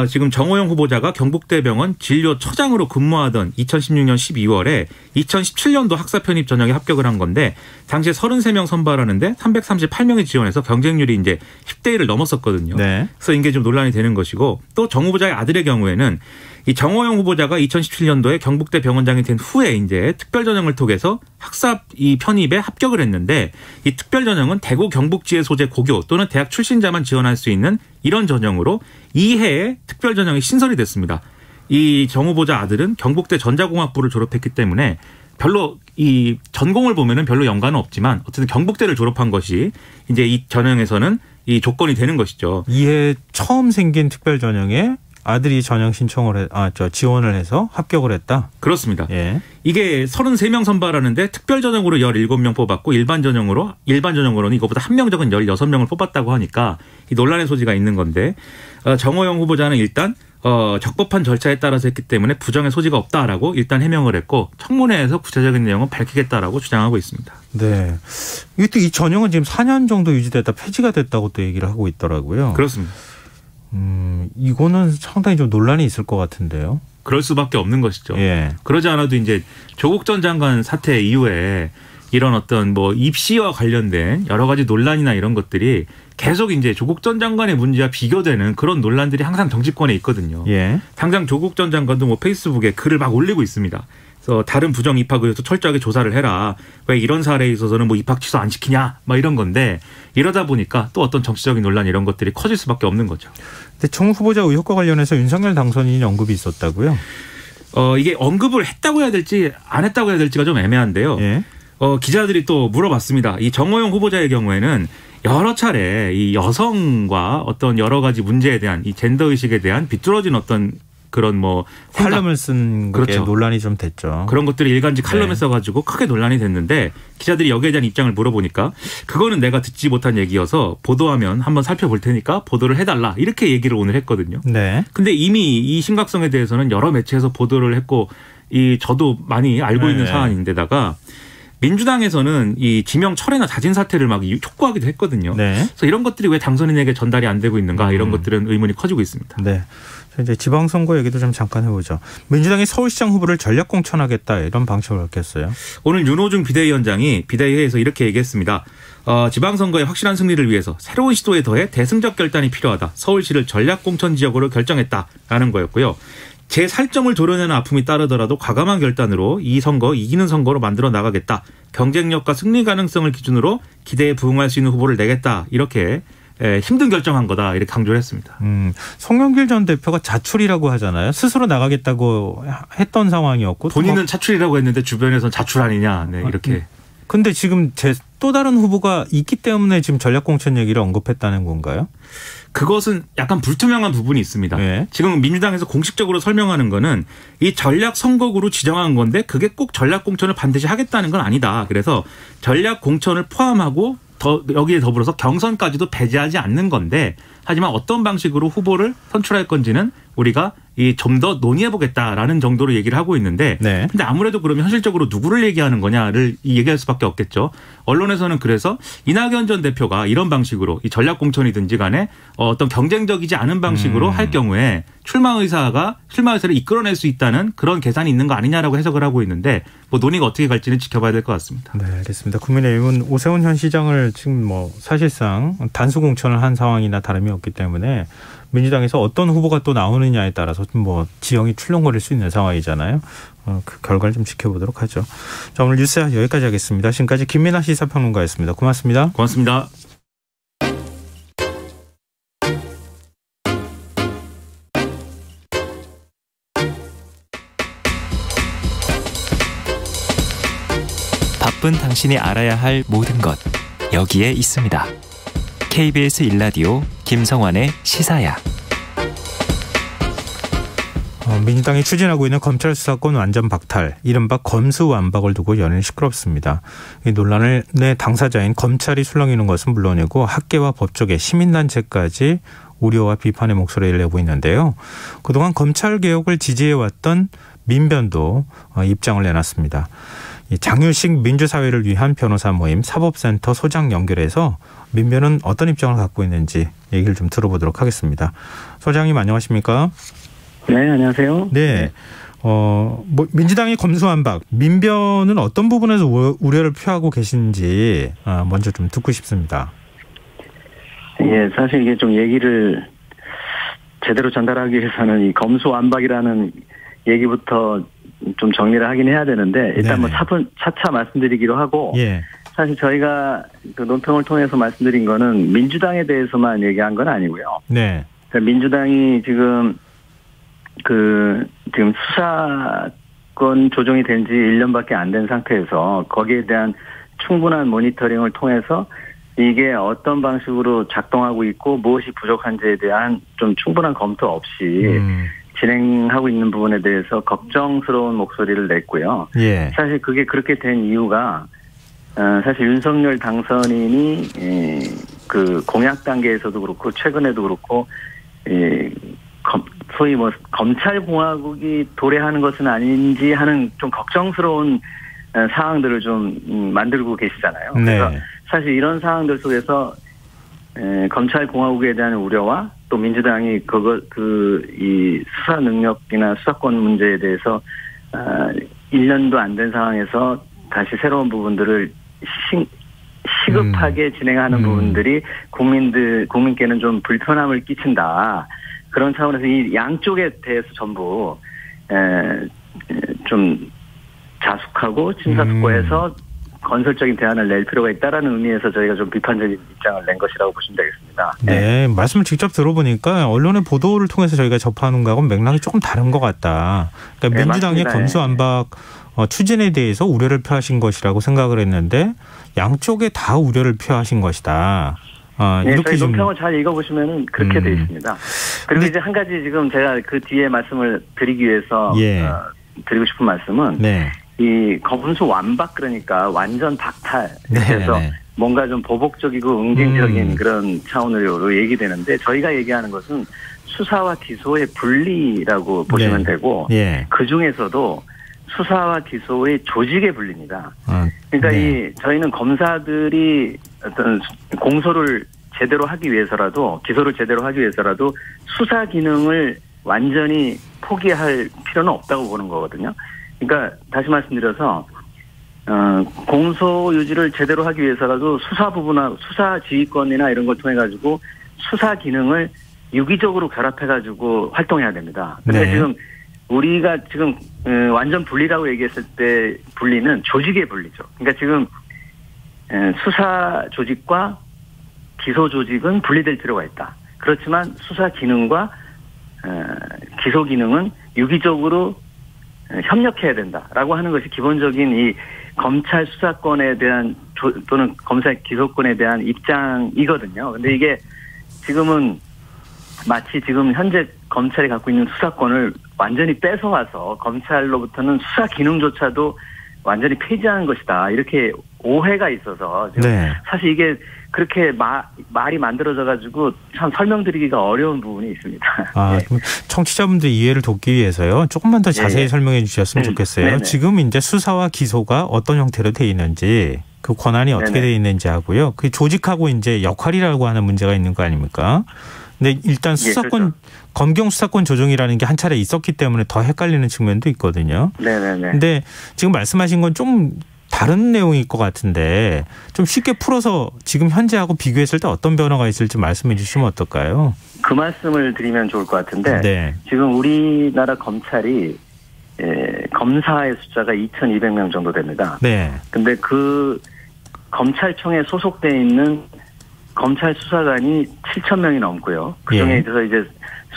지금 정호영 후보자가 경북대병원 진료처장으로 근무하던 2016년 12월에 2017년도 학사 편입 전형에 합격을 한 건데 당시에 33명 선발하는데 338명이 지원해서 경쟁률이 이제 10대 1을 넘었었거든요. 네. 그래서 이게 좀 논란이 되는 것이고 또 정 후보자의 아들의 경우에는 이 정호영 후보자가 2017년도에 경북대 병원장이 된 후에 이제 특별 전형을 통해서 학사 이 편입에 합격을 했는데 이 특별 전형은 대구 경북지회 소재 고교 또는 대학 출신자만 지원할 수 있는 이런 전형으로 2해에 특별 전형이 신설이 됐습니다. 이 정 후보자 아들은 경북대 전자공학부를 졸업했기 때문에 별로 이 전공을 보면은 별로 연관은 없지만 어쨌든 경북대를 졸업한 것이 이제 이 전형에서는 이 조건이 되는 것이죠. 2해 처음 생긴 특별 전형에 아들이 전형 신청을 지원을 해서 합격을 했다. 그렇습니다. 예. 이게 33명 선발하는데 특별 전형으로 17명 뽑았고 일반 전형으로는 이거보다 한 명 적은 16명을 뽑았다고 하니까 이 논란의 소지가 있는 건데 정호영 후보자는 일단 적법한 절차에 따라서 했기 때문에 부정의 소지가 없다라고 일단 해명을 했고 청문회에서 구체적인 내용은 밝히겠다라고 주장하고 있습니다. 네. 이것도 이 전형은 지금 4년 정도 유지됐다 폐지가 됐다고 또 얘기를 하고 있더라고요. 그렇습니다. 이거는 상당히 좀 논란이 있을 것 같은데요. 그럴 수밖에 없는 것이죠. 예. 그러지 않아도 이제 조국 전 장관 사태 이후에 이런 어떤 뭐 입시와 관련된 여러 가지 논란이나 이런 것들이 계속 이제 조국 전 장관의 문제와 비교되는 그런 논란들이 항상 정치권에 있거든요. 예. 당장 조국 전 장관도 뭐 페이스북에 글을 막 올리고 있습니다. 그래서 다른 부정 입학에 대해서 철저하게 조사를 해라. 왜 이런 사례에 있어서는 뭐 입학 취소 안 시키냐? 막 이런 건데 이러다 보니까 또 어떤 정치적인 논란 이런 것들이 커질 수밖에 없는 거죠. 근데 정 후보자 의혹과 관련해서 윤석열 당선인이 언급이 있었다고요? 이게 언급을 했다고 해야 될지 안 했다고 해야 될지가 좀 애매한데요. 예. 기자들이 또 물어봤습니다. 이 정호영 후보자의 경우에는 여러 차례 이 여성과 어떤 여러 가지 문제에 대한 이 젠더 의식에 대한 비뚤어진 어떤 그런 뭐 칼럼을 쓴 게 그렇죠. 논란이 좀 됐죠. 그런 것들이 일간지 칼럼에 네. 써가지고 크게 논란이 됐는데 기자들이 여기에 대한 입장을 물어보니까 그거는 내가 듣지 못한 얘기여서 보도하면 한번 살펴볼 테니까 보도를 해달라 이렇게 얘기를 오늘 했거든요. 네. 근데 이미 이 심각성에 대해서는 여러 매체에서 보도를 했고 저도 많이 알고 있는 사안인데다가 민주당에서는 이 지명 철회나 자진 사퇴를 막 촉구하기도 했거든요. 네. 그래서 이런 것들이 왜 당선인에게 전달이 안 되고 있는가 이런 것들은 의문이 커지고 있습니다. 네. 이제 지방선거 얘기도 좀 잠깐 해보죠. 민주당이 서울시장 후보를 전략 공천하겠다 이런 방식을 갖겠어요. 오늘 윤호중 비대위원장이 비대위회에서 이렇게 얘기했습니다. 지방선거의 확실한 승리를 위해서 새로운 시도에 더해 대승적 결단이 필요하다. 서울시를 전략 공천 지역으로 결정했다라는 거였고요. 제 살점을 도려내는 아픔이 따르더라도 과감한 결단으로 이 선거 이기는 선거로 만들어 나가겠다. 경쟁력과 승리 가능성을 기준으로 기대에 부응할 수 있는 후보를 내겠다. 이렇게 힘든 결정한 거다. 이렇게 강조를 했습니다. 송영길 전 대표가 자출이라고 하잖아요. 스스로 나가겠다고 했던 상황이었고. 본인은 자출이라고 했는데 주변에서는 자출 아니냐. 네, 이렇게. 근데 지금 또 다른 후보가 있기 때문에 지금 전략 공천 얘기를 언급했다는 건가요? 그것은 약간 불투명한 부분이 있습니다. 네. 지금 민주당에서 공식적으로 설명하는 거는 이 전략 선거구로 지정한 건데 그게 꼭 전략 공천을 반드시 하겠다는 건 아니다. 그래서 전략 공천을 포함하고 여기에 더불어서 경선까지도 배제하지 않는 건데 하지만 어떤 방식으로 후보를 선출할 건지는 우리가 좀 더 논의해보겠다라는 정도로 얘기를 하고 있는데 네. 근데 아무래도 그러면 현실적으로 누구를 얘기하는 거냐를 얘기할 수밖에 없겠죠. 언론에서는 그래서 이낙연 전 대표가 이런 방식으로 이 전략공천이든지 간에 어떤 경쟁적이지 않은 방식으로 할 경우에 출마 의사를 이끌어낼 수 있다는 그런 계산이 있는 거 아니냐라고 해석을 하고 있는데 뭐 논의가 어떻게 갈지는 지켜봐야 될 것 같습니다. 네, 알겠습니다. 국민의힘은 오세훈 현 시장을 지금 뭐 사실상 단수 공천을 한 상황이나 다름이 없기 때문에 민주당에서 어떤 후보가 또 나오느냐에 따라서 뭐 지형이 출렁거릴 수 있는 상황이잖아요. 그 결과를 좀 지켜보도록 하죠. 자, 오늘 뉴스 여기까지 하겠습니다. 지금까지 김민아 시사평론가였습니다. 고맙습니다. 고맙습니다. 바쁜 당신이 알아야 할 모든 것 여기에 있습니다. KBS 1라디오 김성환의 시사야. 민주당이 추진하고 있는 검찰 수사권 완전 박탈, 이른바 검수완박을 두고 연일 시끄럽습니다. 이 논란의 당사자인 검찰이 술렁이는 것은 물론이고 학계와 법조계, 시민단체까지 우려와 비판의 목소리를 내고 있는데요. 그동안 검찰 개혁을 지지해왔던 민변도 입장을 내놨습니다. 장유식 민주사회를 위한 변호사 모임 사법센터 소장 연결해서 민변은 어떤 입장을 갖고 있는지 얘기를 좀 들어보도록 하겠습니다. 소장님 안녕하십니까? 네, 안녕하세요. 네. 민주당의 검수완박, 민변은 어떤 부분에서 우려를 표하고 계신지 먼저 좀 듣고 싶습니다. 예, 사실 이게 좀 얘기를 제대로 전달하기 위해서는 이 검수완박이라는 얘기부터 좀 정리를 하긴 해야 되는데 일단 뭐 차차 말씀드리기로 하고 예. 사실 저희가 그 논평을 통해서 말씀드린 거는 민주당에 대해서만 얘기한 건 아니고요. 네. 그러니까 민주당이 지금 수사권 조정이 된 지 1년밖에 안 된 상태에서 거기에 대한 충분한 모니터링을 통해서 이게 어떤 방식으로 작동하고 있고 무엇이 부족한지에 대한 좀 충분한 검토 없이 진행하고 있는 부분에 대해서 걱정스러운 목소리를 냈고요. 예. 사실 그게 그렇게 된 이유가 사실 윤석열 당선인이 그 공약 단계에서도 그렇고 최근에도 그렇고 소위 뭐 검찰공화국이 도래하는 것은 아닌지 하는 좀 걱정스러운 상황들을 좀 만들고 계시잖아요. 그래서 네. 사실 이런 상황들 속에서 검찰공화국에 대한 우려와 또 민주당이 이 수사 능력이나 수사권 문제에 대해서 1년도 안 된 상황에서 다시 새로운 부분들을 시급하게 진행하는 부분들이 국민께는 좀 불편함을 끼친다. 그런 차원에서 이 양쪽에 대해서 전부 좀 자숙하고 심사숙고해서 건설적인 대안을 낼 필요가 있다라는 의미에서 저희가 좀 비판적인 입장을 낸 것이라고 보시면 되겠습니다. 네, 말씀을 직접 들어보니까 언론의 보도를 통해서 저희가 접하는 거하고는 맥락이 조금 다른 것 같다. 그러니까 민주당의 검수완박 추진에 대해서 우려를 표하신 것이라고 생각을 했는데 양쪽에 다 우려를 표하신 것이다. 네, 이렇게 저희 논평을 잘 읽어보시면 그렇게 돼 있습니다. 그리고 이제 한 가지 지금 제가 그 뒤에 말씀을 드리기 위해서 드리고 싶은 말씀은 네. 이 검수완박 그러니까 완전 박탈. 그래서 뭔가 좀 보복적이고 응징적인 그런 차원으로 얘기되는데 저희가 얘기하는 것은 수사와 기소의 분리라고 보시면 되고 그중에서도 수사와 기소의 조직의 분리입니다. 그러니까 저희는 검사들이 어떤 공소를 제대로 하기 위해서라도 기소를 제대로 하기 위해서라도 수사 기능을 완전히 포기할 필요는 없다고 보는 거거든요. 그러니까 다시 말씀드려서 공소 유지를 제대로 하기 위해서라도 수사 부분이나 수사 지휘권이나 이런 걸 통해 가지고 수사 기능을 유기적으로 결합해 가지고 활동해야 됩니다. 근데 지금 우리가 지금 완전 분리라고 얘기했을 때 분리는 조직의 분리죠. 그러니까 지금 수사 조직과 기소 조직은 분리될 필요가 있다. 그렇지만 수사 기능과 기소 기능은 유기적으로 협력해야 된다라고 하는 것이 기본적인 이 검찰 수사권에 대한 또는 검사 기소권에 대한 입장이거든요. 근데 이게 지금은 마치 지금 현재 검찰이 갖고 있는 수사권을 완전히 뺏어와서 검찰로부터는 수사 기능조차도 완전히 폐지하는 것이다. 이렇게 오해가 있어서 지금 네. 사실 이게 그렇게 말이 만들어져 가지고 참 설명드리기가 어려운 부분이 있습니다. 아, 그럼 청취자분들 이해를 돕기 위해서요. 조금만 더 자세히 설명해 주셨으면 좋겠어요. 네네. 지금 이제 수사와 기소가 어떤 형태로 돼 있는지, 그 권한이 어떻게 네네. 돼 있는지 하고요. 그 조직하고 이제 역할이라고 하는 문제가 있는 거 아닙니까? 근데 일단 수사권, 그렇죠. 검경 수사권 조정이라는 게 한 차례 있었기 때문에 더 헷갈리는 측면도 있거든요. 네네네. 근데 지금 말씀하신 건 좀 다른 내용일 것 같은데 좀 쉽게 풀어서 지금 현재하고 비교했을 때 어떤 변화가 있을지 말씀해 주시면 어떨까요? 그 말씀을 드리면 좋을 것 같은데 네. 지금 우리나라 검찰이 검사의 숫자가 2,200명 정도 됩니다. 네. 근데 그 검찰청에 소속돼 있는 검찰 수사관이 7,000명이 넘고요. 그중에 예. 있어서 이제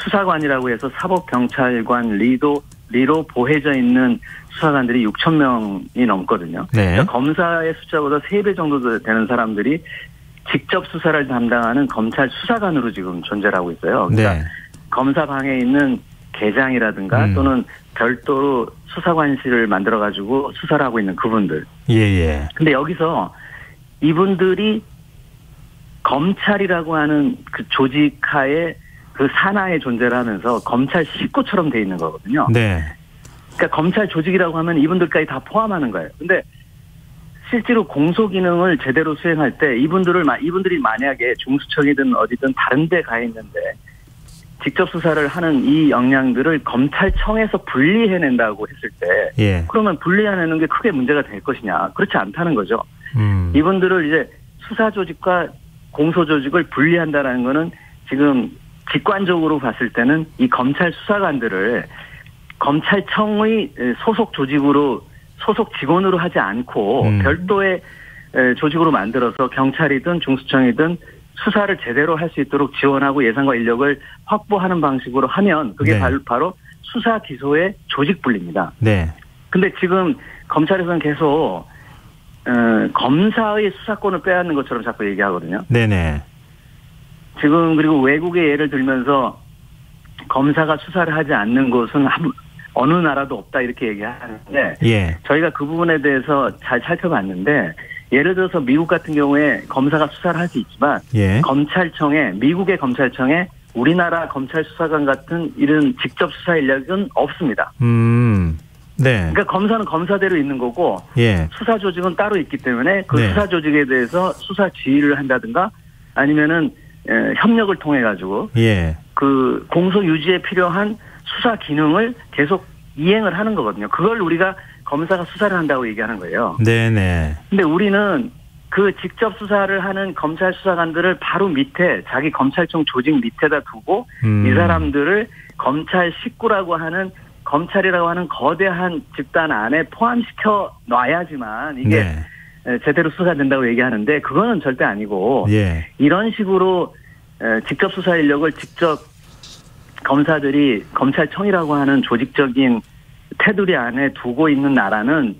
수사관이라고 해서 사법경찰관 리로 보해져 있는 수사관들이 6,000명이 넘거든요. 네. 그러니까 검사의 숫자보다 3배 정도 되는 사람들이 직접 수사를 담당하는 검찰 수사관으로 지금 존재를 하고 있어요. 그러니까 네. 검사방에 있는 계장이라든가 또는 별도로 수사관실을 만들어가지고 수사를 하고 있는 그분들. 예. 근데 여기서 이분들이 검찰이라고 하는 그 조직하에 그 산하에 존재를 하면서 검찰 식구처럼 돼 있는 거거든요. 네. 그러니까 검찰 조직이라고 하면 이분들까지 다 포함하는 거예요. 근데 실제로 공소 기능을 제대로 수행할 때 이분들이 만약에 중수청이든 어디든 다른 데 가 있는데 직접 수사를 하는 이 역량들을 검찰청에서 분리해낸다고 했을 때 예. 그러면 분리해내는 게 크게 문제가 될 것이냐. 그렇지 않다는 거죠. 이분들을 이제 수사 조직과 공소 조직을 분리한다라는 거는 지금 직관적으로 봤을 때는 이 검찰 수사관들을 검찰청의 소속 조직으로 소속 직원으로 하지 않고 별도의 조직으로 만들어서 경찰이든 중수청이든 수사를 제대로 할 수 있도록 지원하고 예산과 인력을 확보하는 방식으로 하면 그게 네. 바로 수사 기소의 조직 분리입니다. 네. 근데 지금 검찰에서는 계속 검사의 수사권을 빼앗는 것처럼 자꾸 얘기하거든요. 네네. 지금 그리고 외국의 예를 들면서 검사가 수사를 하지 않는 곳은 어느 나라도 없다 이렇게 얘기하는데 예. 저희가 그 부분에 대해서 잘 살펴봤는데 예를 들어서 미국 같은 경우에 검사가 수사를 할 수 있지만 예. 미국의 검찰청에 우리나라 검찰 수사관 같은 이런 직접 수사 인력은 없습니다. 네. 그러니까 검사는 검사대로 있는 거고 예. 수사 조직은 따로 있기 때문에 그 네. 수사 조직에 대해서 수사 지휘를 한다든가 아니면은 협력을 통해 가지고 예. 그 공소 유지에 필요한 수사 기능을 계속 이행을 하는 거거든요. 그걸 우리가 검사가 수사를 한다고 얘기하는 거예요. 네네. 근데 우리는 그 직접 수사를 하는 검찰 수사관들을 바로 밑에 자기 검찰청 조직 밑에다 두고 이 사람들을 검찰 식구라고 하는 검찰이라고 하는 거대한 집단 안에 포함시켜 놔야지만 이게 네. 제대로 수사된다고 얘기하는데 그거는 절대 아니고 예. 이런 식으로 직접 수사 인력을 직접 검사들이 검찰청이라고 하는 조직적인 테두리 안에 두고 있는 나라는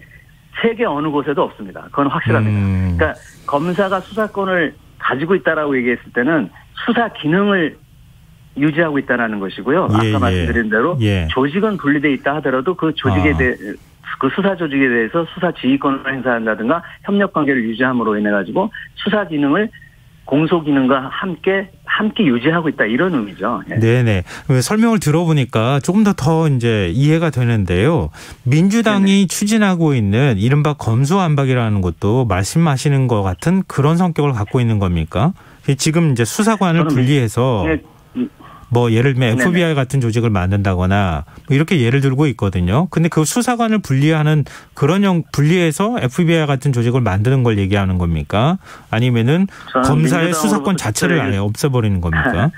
세계 어느 곳에도 없습니다. 그건 확실합니다. 그러니까 검사가 수사권을 가지고 있다라고 얘기했을 때는 수사 기능을 유지하고 있다라는 것이고요. 아까 말씀드린 대로 조직은 분리돼 있다 하더라도 그 조직에 대해 그 수사 조직에 대해서 수사 지휘권을 행사한다든가 협력 관계를 유지함으로 인해 가지고 수사 기능을 공소 기능과 함께 유지하고 있다 이런 의미죠. 예. 네네. 설명을 들어보니까 조금 더 이제 이해가 되는데요. 민주당이 네네. 추진하고 있는 이른바 검수완박이라는 것도 말씀하시는 것 같은 그런 성격을 갖고 있는 겁니까? 지금 이제 수사관을 분리해서 뭐 예를 들면 FBI 네네. 같은 조직을 만든다거나 뭐 이렇게 예를 들고 있거든요. 근데 그 수사관을 분리하는 그런 분리해서 FBI 같은 조직을 만드는 걸 얘기하는 겁니까? 아니면은 검사의 수사권 자체를 아예 없애버리는 겁니까?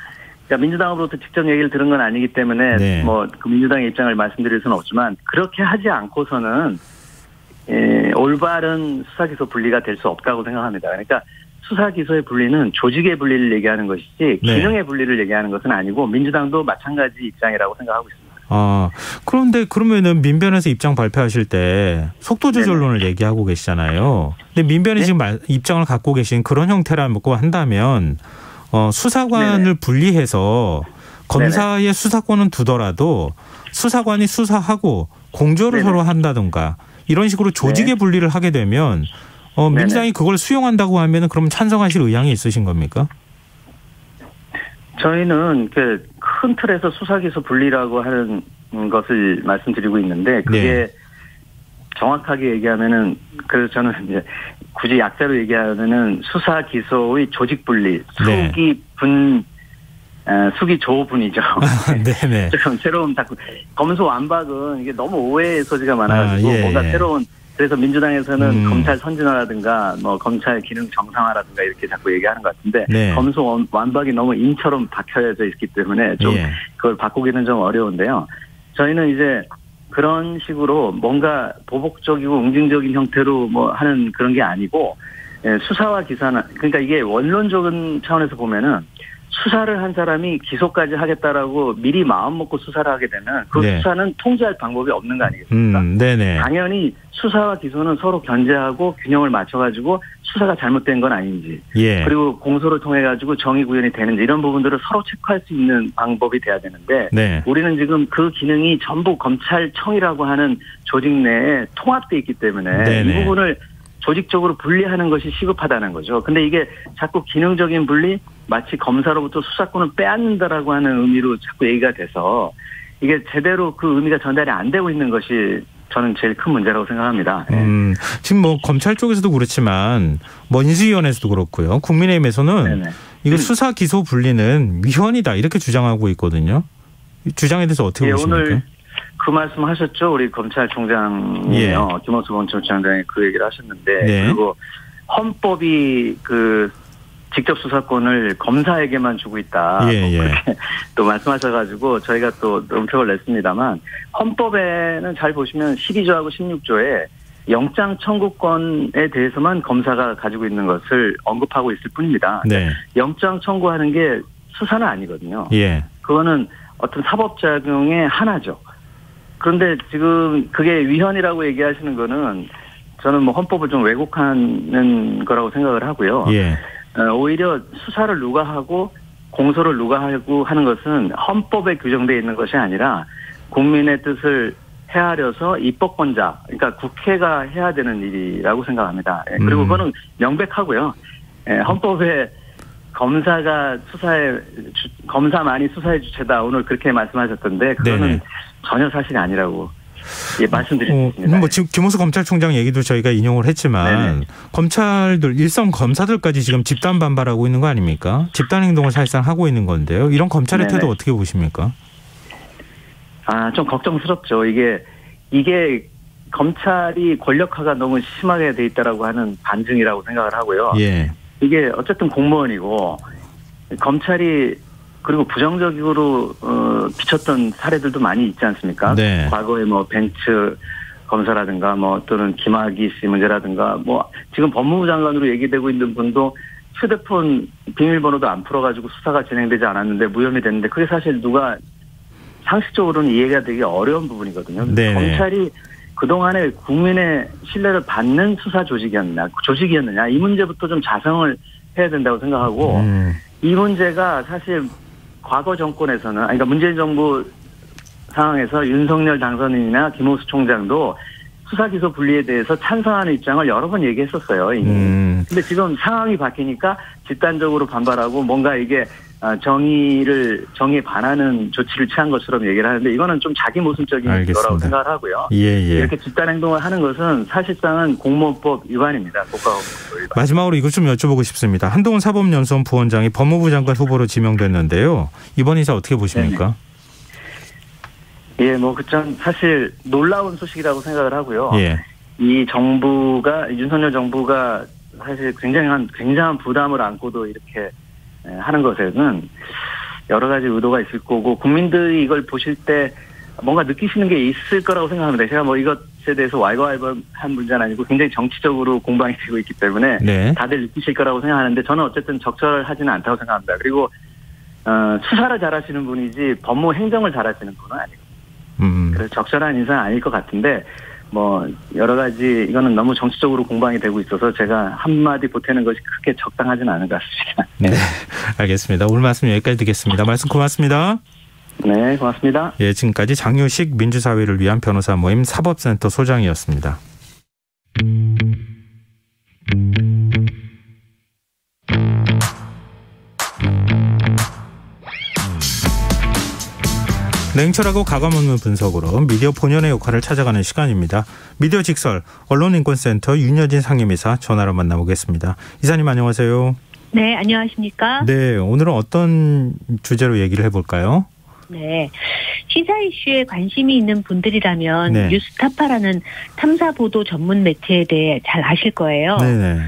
그러니까 민주당으로부터 직접 얘기를 들은 건 아니기 때문에 네. 뭐 그 민주당의 입장을 말씀드릴 수는 없지만 그렇게 하지 않고서는 올바른 수사기소 분리가 될 수 없다고 생각합니다. 그러니까 수사 기소의 분리는 조직의 분리를 얘기하는 것이지 기능의 분리를 얘기하는 것은 아니고 민주당도 마찬가지 입장이라고 생각하고 있습니다. 그런데 그러면은 민변에서 입장 발표하실 때 속도 조절론을 얘기하고 계시잖아요. 근데 민변이 지금 입장을 갖고 계신 그런 형태라고 한다면 수사관을 분리해서 검사의 수사권은 두더라도 수사관이 수사하고 공조를 서로 한다든가 이런 식으로 조직의 분리를 하게 되면 민주당이 그걸 수용한다고 하면 그럼 찬성하실 의향이 있으신 겁니까? 저희는 그 큰 틀에서 수사기소 분리라고 하는 것을 말씀드리고 있는데 그게 정확하게 얘기하면은 그래서 저는 이제 굳이 약자로 얘기하면은 수사기소의 조직 분리, 수기조분이죠. 네네. 좀 새로운 자꾸 검수완박은 이게 너무 오해의 소지가 많아가지고 뭔가 새로운 그래서 민주당에서는 검찰 선진화라든가 뭐 검찰 기능 정상화라든가 이렇게 자꾸 얘기하는 것 같은데 검수완박이 너무 인처럼 박혀져 있기 때문에 좀 그걸 바꾸기는 좀 어려운데요. 저희는 이제 그런 식으로 뭔가 보복적이고 응징적인 형태로 뭐 하는 그런 게 아니고 수사와 기사는 그러니까 이게 원론적인 차원에서 보면은 수사를 한 사람이 기소까지 하겠다라고 미리 마음 먹고 수사를 하게 되면 그 수사는 통제할 방법이 없는 거 아니겠습니까? 네네. 당연히 수사와 기소는 서로 견제하고 균형을 맞춰가지고 수사가 잘못된 건 아닌지 그리고 공소를 통해가지고 정의 구현이 되는지 이런 부분들을 서로 체크할 수 있는 방법이 돼야 되는데 우리는 지금 그 기능이 전부 검찰청이라고 하는 조직 내에 통합되어 있기 때문에 이 부분을 조직적으로 분리하는 것이 시급하다는 거죠. 근데 이게 자꾸 기능적인 분리, 마치 검사로부터 수사권을 빼앗는다라고 하는 의미로 자꾸 얘기가 돼서 이게 제대로 그 의미가 전달이 안 되고 있는 것이 저는 제일 큰 문제라고 생각합니다. 지금 뭐 검찰 쪽에서도 그렇지만 뭐 인수위원회에서도 그렇고요. 국민의힘에서는 이거 수사 기소 분리는 위헌이다 이렇게 주장하고 있거든요. 이 주장에 대해서 어떻게 보십니까? 오늘 그 말씀하셨죠. 우리 검찰총장이요. 김호수 검찰총장이 그 얘기를 하셨는데 그리고 헌법이 그 직접 수사권을 검사에게만 주고 있다. 그렇게 또 말씀하셔가지고 저희가 또 논평을 냈습니다만 헌법에는 잘 보시면 12조하고 16조에 영장 청구권에 대해서만 검사가 가지고 있는 것을 언급하고 있을 뿐입니다. 영장 청구하는 게 수사는 아니거든요. 그거는 어떤 사법작용의 하나죠. 그런데 지금 그게 위헌이라고 얘기하시는 거는 저는 뭐 헌법을 좀 왜곡하는 거라고 생각을 하고요. 오히려 수사를 누가 하고 공소를 누가 하고 하는 것은 헌법에 규정되어 있는 것이 아니라 국민의 뜻을 헤아려서 입법권자, 그러니까 국회가 해야 되는 일이라고 생각합니다. 그리고 그거는 명백하고요. 헌법에 검사만이 수사의 주체다. 오늘 그렇게 말씀하셨던데 그거는 전혀 사실이 아니라고 말씀드리겠습니다. 뭐 지금 김호수 검찰총장 얘기도 저희가 인용을 했지만 검찰들 일선 검사들까지 지금 집단 반발하고 있는 거 아닙니까? 집단 행동을 사실상 하고 있는 건데요. 이런 검찰의 태도 어떻게 보십니까? 좀 걱정스럽죠. 이게 검찰이 권력화가 너무 심하게 돼 있다라고 하는 반증이라고 생각을 하고요. 이게 어쨌든 공무원이고 검찰이 그리고 부정적으로 비쳤던 사례들도 많이 있지 않습니까? 과거에 뭐 벤츠 검사라든가 뭐 또는 김학의 씨 문제라든가 뭐 지금 법무부 장관으로 얘기되고 있는 분도 휴대폰 비밀번호도 안 풀어가지고 수사가 진행되지 않았는데 무혐의 됐는데 그게 사실 누가 상식적으로는 이해가 되기 어려운 부분이거든요. 검찰이 그동안에 국민의 신뢰를 받는 수사 조직이었느냐 이 문제부터 좀 자성을 해야 된다고 생각하고 이 문제가 사실 과거 정권에서는 그러니까 문재인 정부 상황에서 윤석열 당선인이나 김호수 총장도 수사기소 분리에 대해서 찬성하는 입장을 여러 번 얘기했었어요. 근데 지금 상황이 바뀌니까 집단적으로 반발하고 뭔가 이게 정의에 반하는 조치를 취한 것처럼 얘기를 하는데 이거는 좀 자기 모순적인 거라고 생각을 하고요. 이렇게 집단 행동을 하는 것은 사실상은 공무원법 위반입니다. 국가공무원법 위반. 마지막으로 이것 좀 여쭤보고 싶습니다. 한동훈 사법연수원 부원장이 법무부 장관 후보로 지명됐는데요. 이번 인사 어떻게 보십니까? 뭐 그전 사실 놀라운 소식이라고 생각을 하고요. 이 정부가 윤석열 정부가 사실 굉장한 부담을 안고도 이렇게 하는 것에는 여러 가지 의도가 있을 거고 국민들이 이걸 보실 때 뭔가 느끼시는 게 있을 거라고 생각합니다. 제가 뭐 이것에 대해서 왈가왈부한 문제는 아니고 굉장히 정치적으로 공방이 되고 있기 때문에 다들 느끼실 거라고 생각하는데 저는 어쨌든 적절하지는 않다고 생각합니다. 그리고 수사를 잘하시는 분이지 법무 행정을 잘하시는 분은 아니고 그래서 적절한 인사는 아닐 것 같은데 뭐 여러 가지 이거는 너무 정치적으로 공방이 되고 있어서 제가 한마디 보태는 것이 그렇게 적당하지는 않은 것 같습니다. 알겠습니다. 오늘 말씀 여기까지 듣겠습니다. 말씀 고맙습니다. 네, 고맙습니다. 지금까지 장유식 민주사회를 위한 변호사 모임 사법센터 소장이었습니다. 냉철하고 가감없는 분석으로 미디어 본연의 역할을 찾아가는 시간입니다. 미디어 직설 언론인권센터 윤여진 상임이사 전화로 만나보겠습니다. 이사님 안녕하세요. 네, 안녕하십니까? 네, 오늘은 어떤 주제로 얘기를 해볼까요? 네, 시사 이슈에 관심이 있는 분들이라면 네. 뉴스타파라는 탐사보도 전문 매체에 대해 잘 아실 거예요. 네네.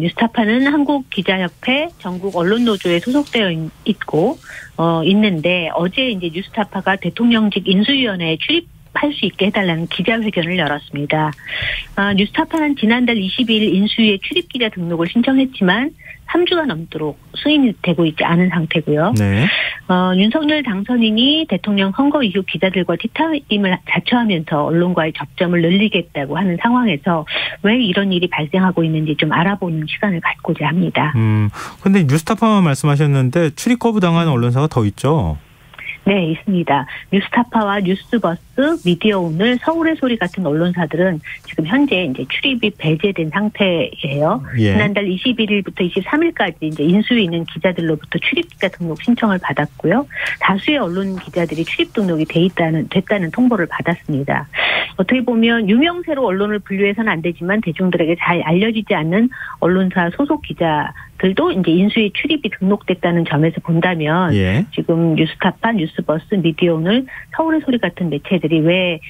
뉴스타파는 한국기자협회 전국 언론노조에 소속되어 있고 있는데 어제 이제 뉴스타파가 대통령직 인수위원회에 출입할 수 있게 해달라는 기자회견을 열었습니다. 뉴스타파는 지난달 22일 인수위에 출입기자 등록을 신청했지만 3주가 넘도록 승인이 되고 있지 않은 상태고요. 네. 윤석열 당선인이 대통령 선거 이후 기자들과 티타임을 자처하면서 언론과의 접점을 늘리겠다고 하는 상황에서 왜 이런 일이 발생하고 있는지 좀 알아보는 시간을 갖고자 합니다. 근데 뉴스타파만 말씀하셨는데 출입 거부당한 언론사가 더 있죠? 네, 있습니다. 뉴스타파와 뉴스버스, 미디어오늘, 서울의 소리 같은 언론사들은 지금 현재 이제 출입이 배제된 상태예요. 예. 지난달 21일부터 23일까지 이제 인수위에 있는 기자들로부터 출입기자 등록 신청을 받았고요. 다수의 언론 기자들이 출입 등록이 됐다는 통보를 받았습니다. 어떻게 보면 유명세로 언론을 분류해서는 안 되지만 대중들에게 잘 알려지지 않는 언론사 소속 기자들도 이제 인수위 출입이 등록됐다는 점에서 본다면 예. 지금 뉴스타파, 뉴스버스, 미디어오늘, 서울의 소리 같은 매체들이 왜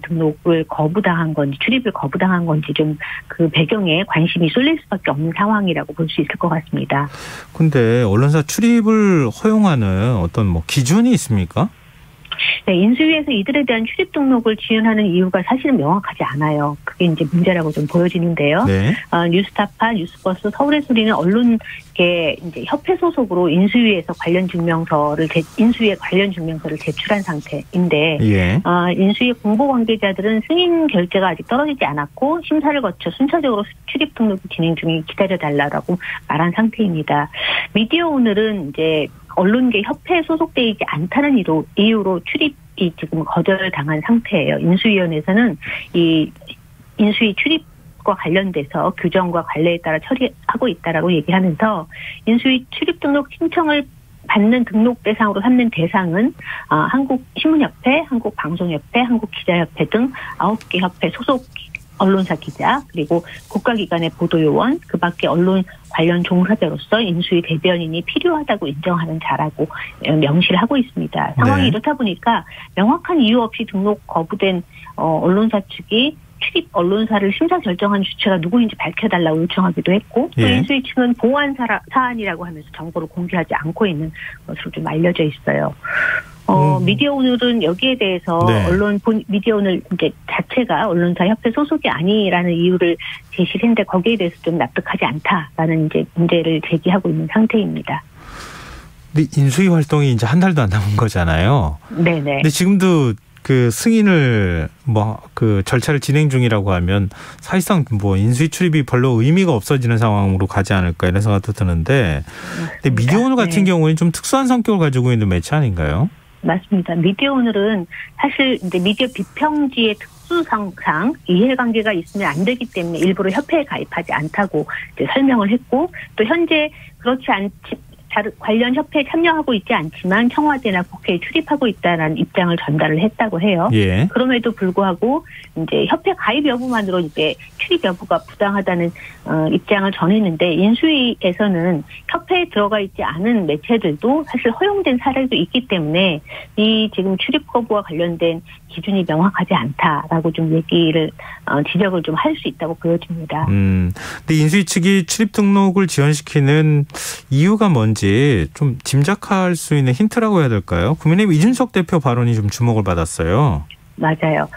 등록을 거부당한 건지 출입을 거부당한 건지 좀 그 배경에 관심이 쏠릴 수밖에 없는 상황이라고 볼 수 있을 것 같습니다. 근데 언론사 출입을 허용하는 어떤 뭐 기준이 있습니까? 네, 인수위에서 이들에 대한 출입 등록을 지원하는 이유가 사실은 명확하지 않아요. 그게 이제 문제라고 좀 보여지는데요. 네. 뉴스타파, 뉴스버스, 서울의 소리는 언론계 이제 협회 소속으로 인수위에 관련 증명서를 제출한 상태인데, 예. 인수위 공보 관계자들은 승인 결재가 아직 떨어지지 않았고 심사를 거쳐 순차적으로 출입 등록이 진행 중에 기다려달라고 말한 상태입니다. 미디어 오늘은 이제 언론계 협회에 소속되어 있지 않다는 이유로 출입이 지금 거절당한 상태예요. 인수위원회에서는 이 인수위 출입과 관련돼서 규정과 관례에 따라 처리하고 있다라고 얘기하면서 인수위 출입 등록 신청을 받는 등록 대상으로 삼는 대상은 한국신문협회, 한국방송협회, 한국기자협회 등 9개 협회 소속 언론사 기자 그리고 국가기관의 보도요원 그밖에 언론 관련 종사자로서 인수위 대변인이 필요하다고 인정하는 자라고 명시를 하고 있습니다. 상황이 네. 이렇다 보니까 명확한 이유 없이 등록 거부된 언론사 측이 출입 언론사를 심사 결정한 주체가 누구인지 밝혀달라고 요청하기도 했고 또 예. 인수위 측은 보안 사안이라고 하면서 정보를 공개하지 않고 있는 것으로 좀 알려져 있어요. 미디어 오늘은 여기에 대해서 네. 미디어 오늘 이제 자체가 언론사 협회 소속이 아니라는 이유를 제시를 했는데 거기에 대해서 좀 납득하지 않다라는 이제 문제를 제기하고 있는 상태입니다. 근데 인수위 활동이 이제 한 달도 안 남은 거잖아요. 네네. 근데 지금도 그 승인을 그 절차를 진행 중이라고 하면 사실상 뭐 인수위 출입이 별로 의미가 없어지는 상황으로 가지 않을까 이런 생각도 드는데 근데 미디어 오늘 같은 경우에는 좀 특수한 성격을 가지고 있는 매체 아닌가요? 맞습니다. 미디어 오늘은 사실 이제 미디어 비평지의 특수상 이해관계가 있으면 안 되기 때문에 일부러 협회에 가입하지 않다고 이제 설명을 했고 또 현재 그렇지 않지 관련 협회에 참여하고 있지 않지만 청와대나 국회에 출입하고 있다는 입장을 전달을 했다고 해요. 예. 그럼에도 불구하고 이제 협회 가입 여부만으로 이제 출입 여부가 부당하다는 입장을 전했는데 인수위에서는 협회에 들어가 있지 않은 매체들도 사실 허용된 사례도 있기 때문에 이 지금 출입 거부와 관련된 기준이 명확하지 않다라고 좀 지적을 좀 할 수 있다고 보여집니다. 근데 인수위 측이 출입 등록을 지연시키는 이유가 뭔지 좀 짐작할 수 있는 힌트라고 해야 될까요? 국민의힘 이준석 대표 발언이 좀 주목을 받았어요. 맞아요.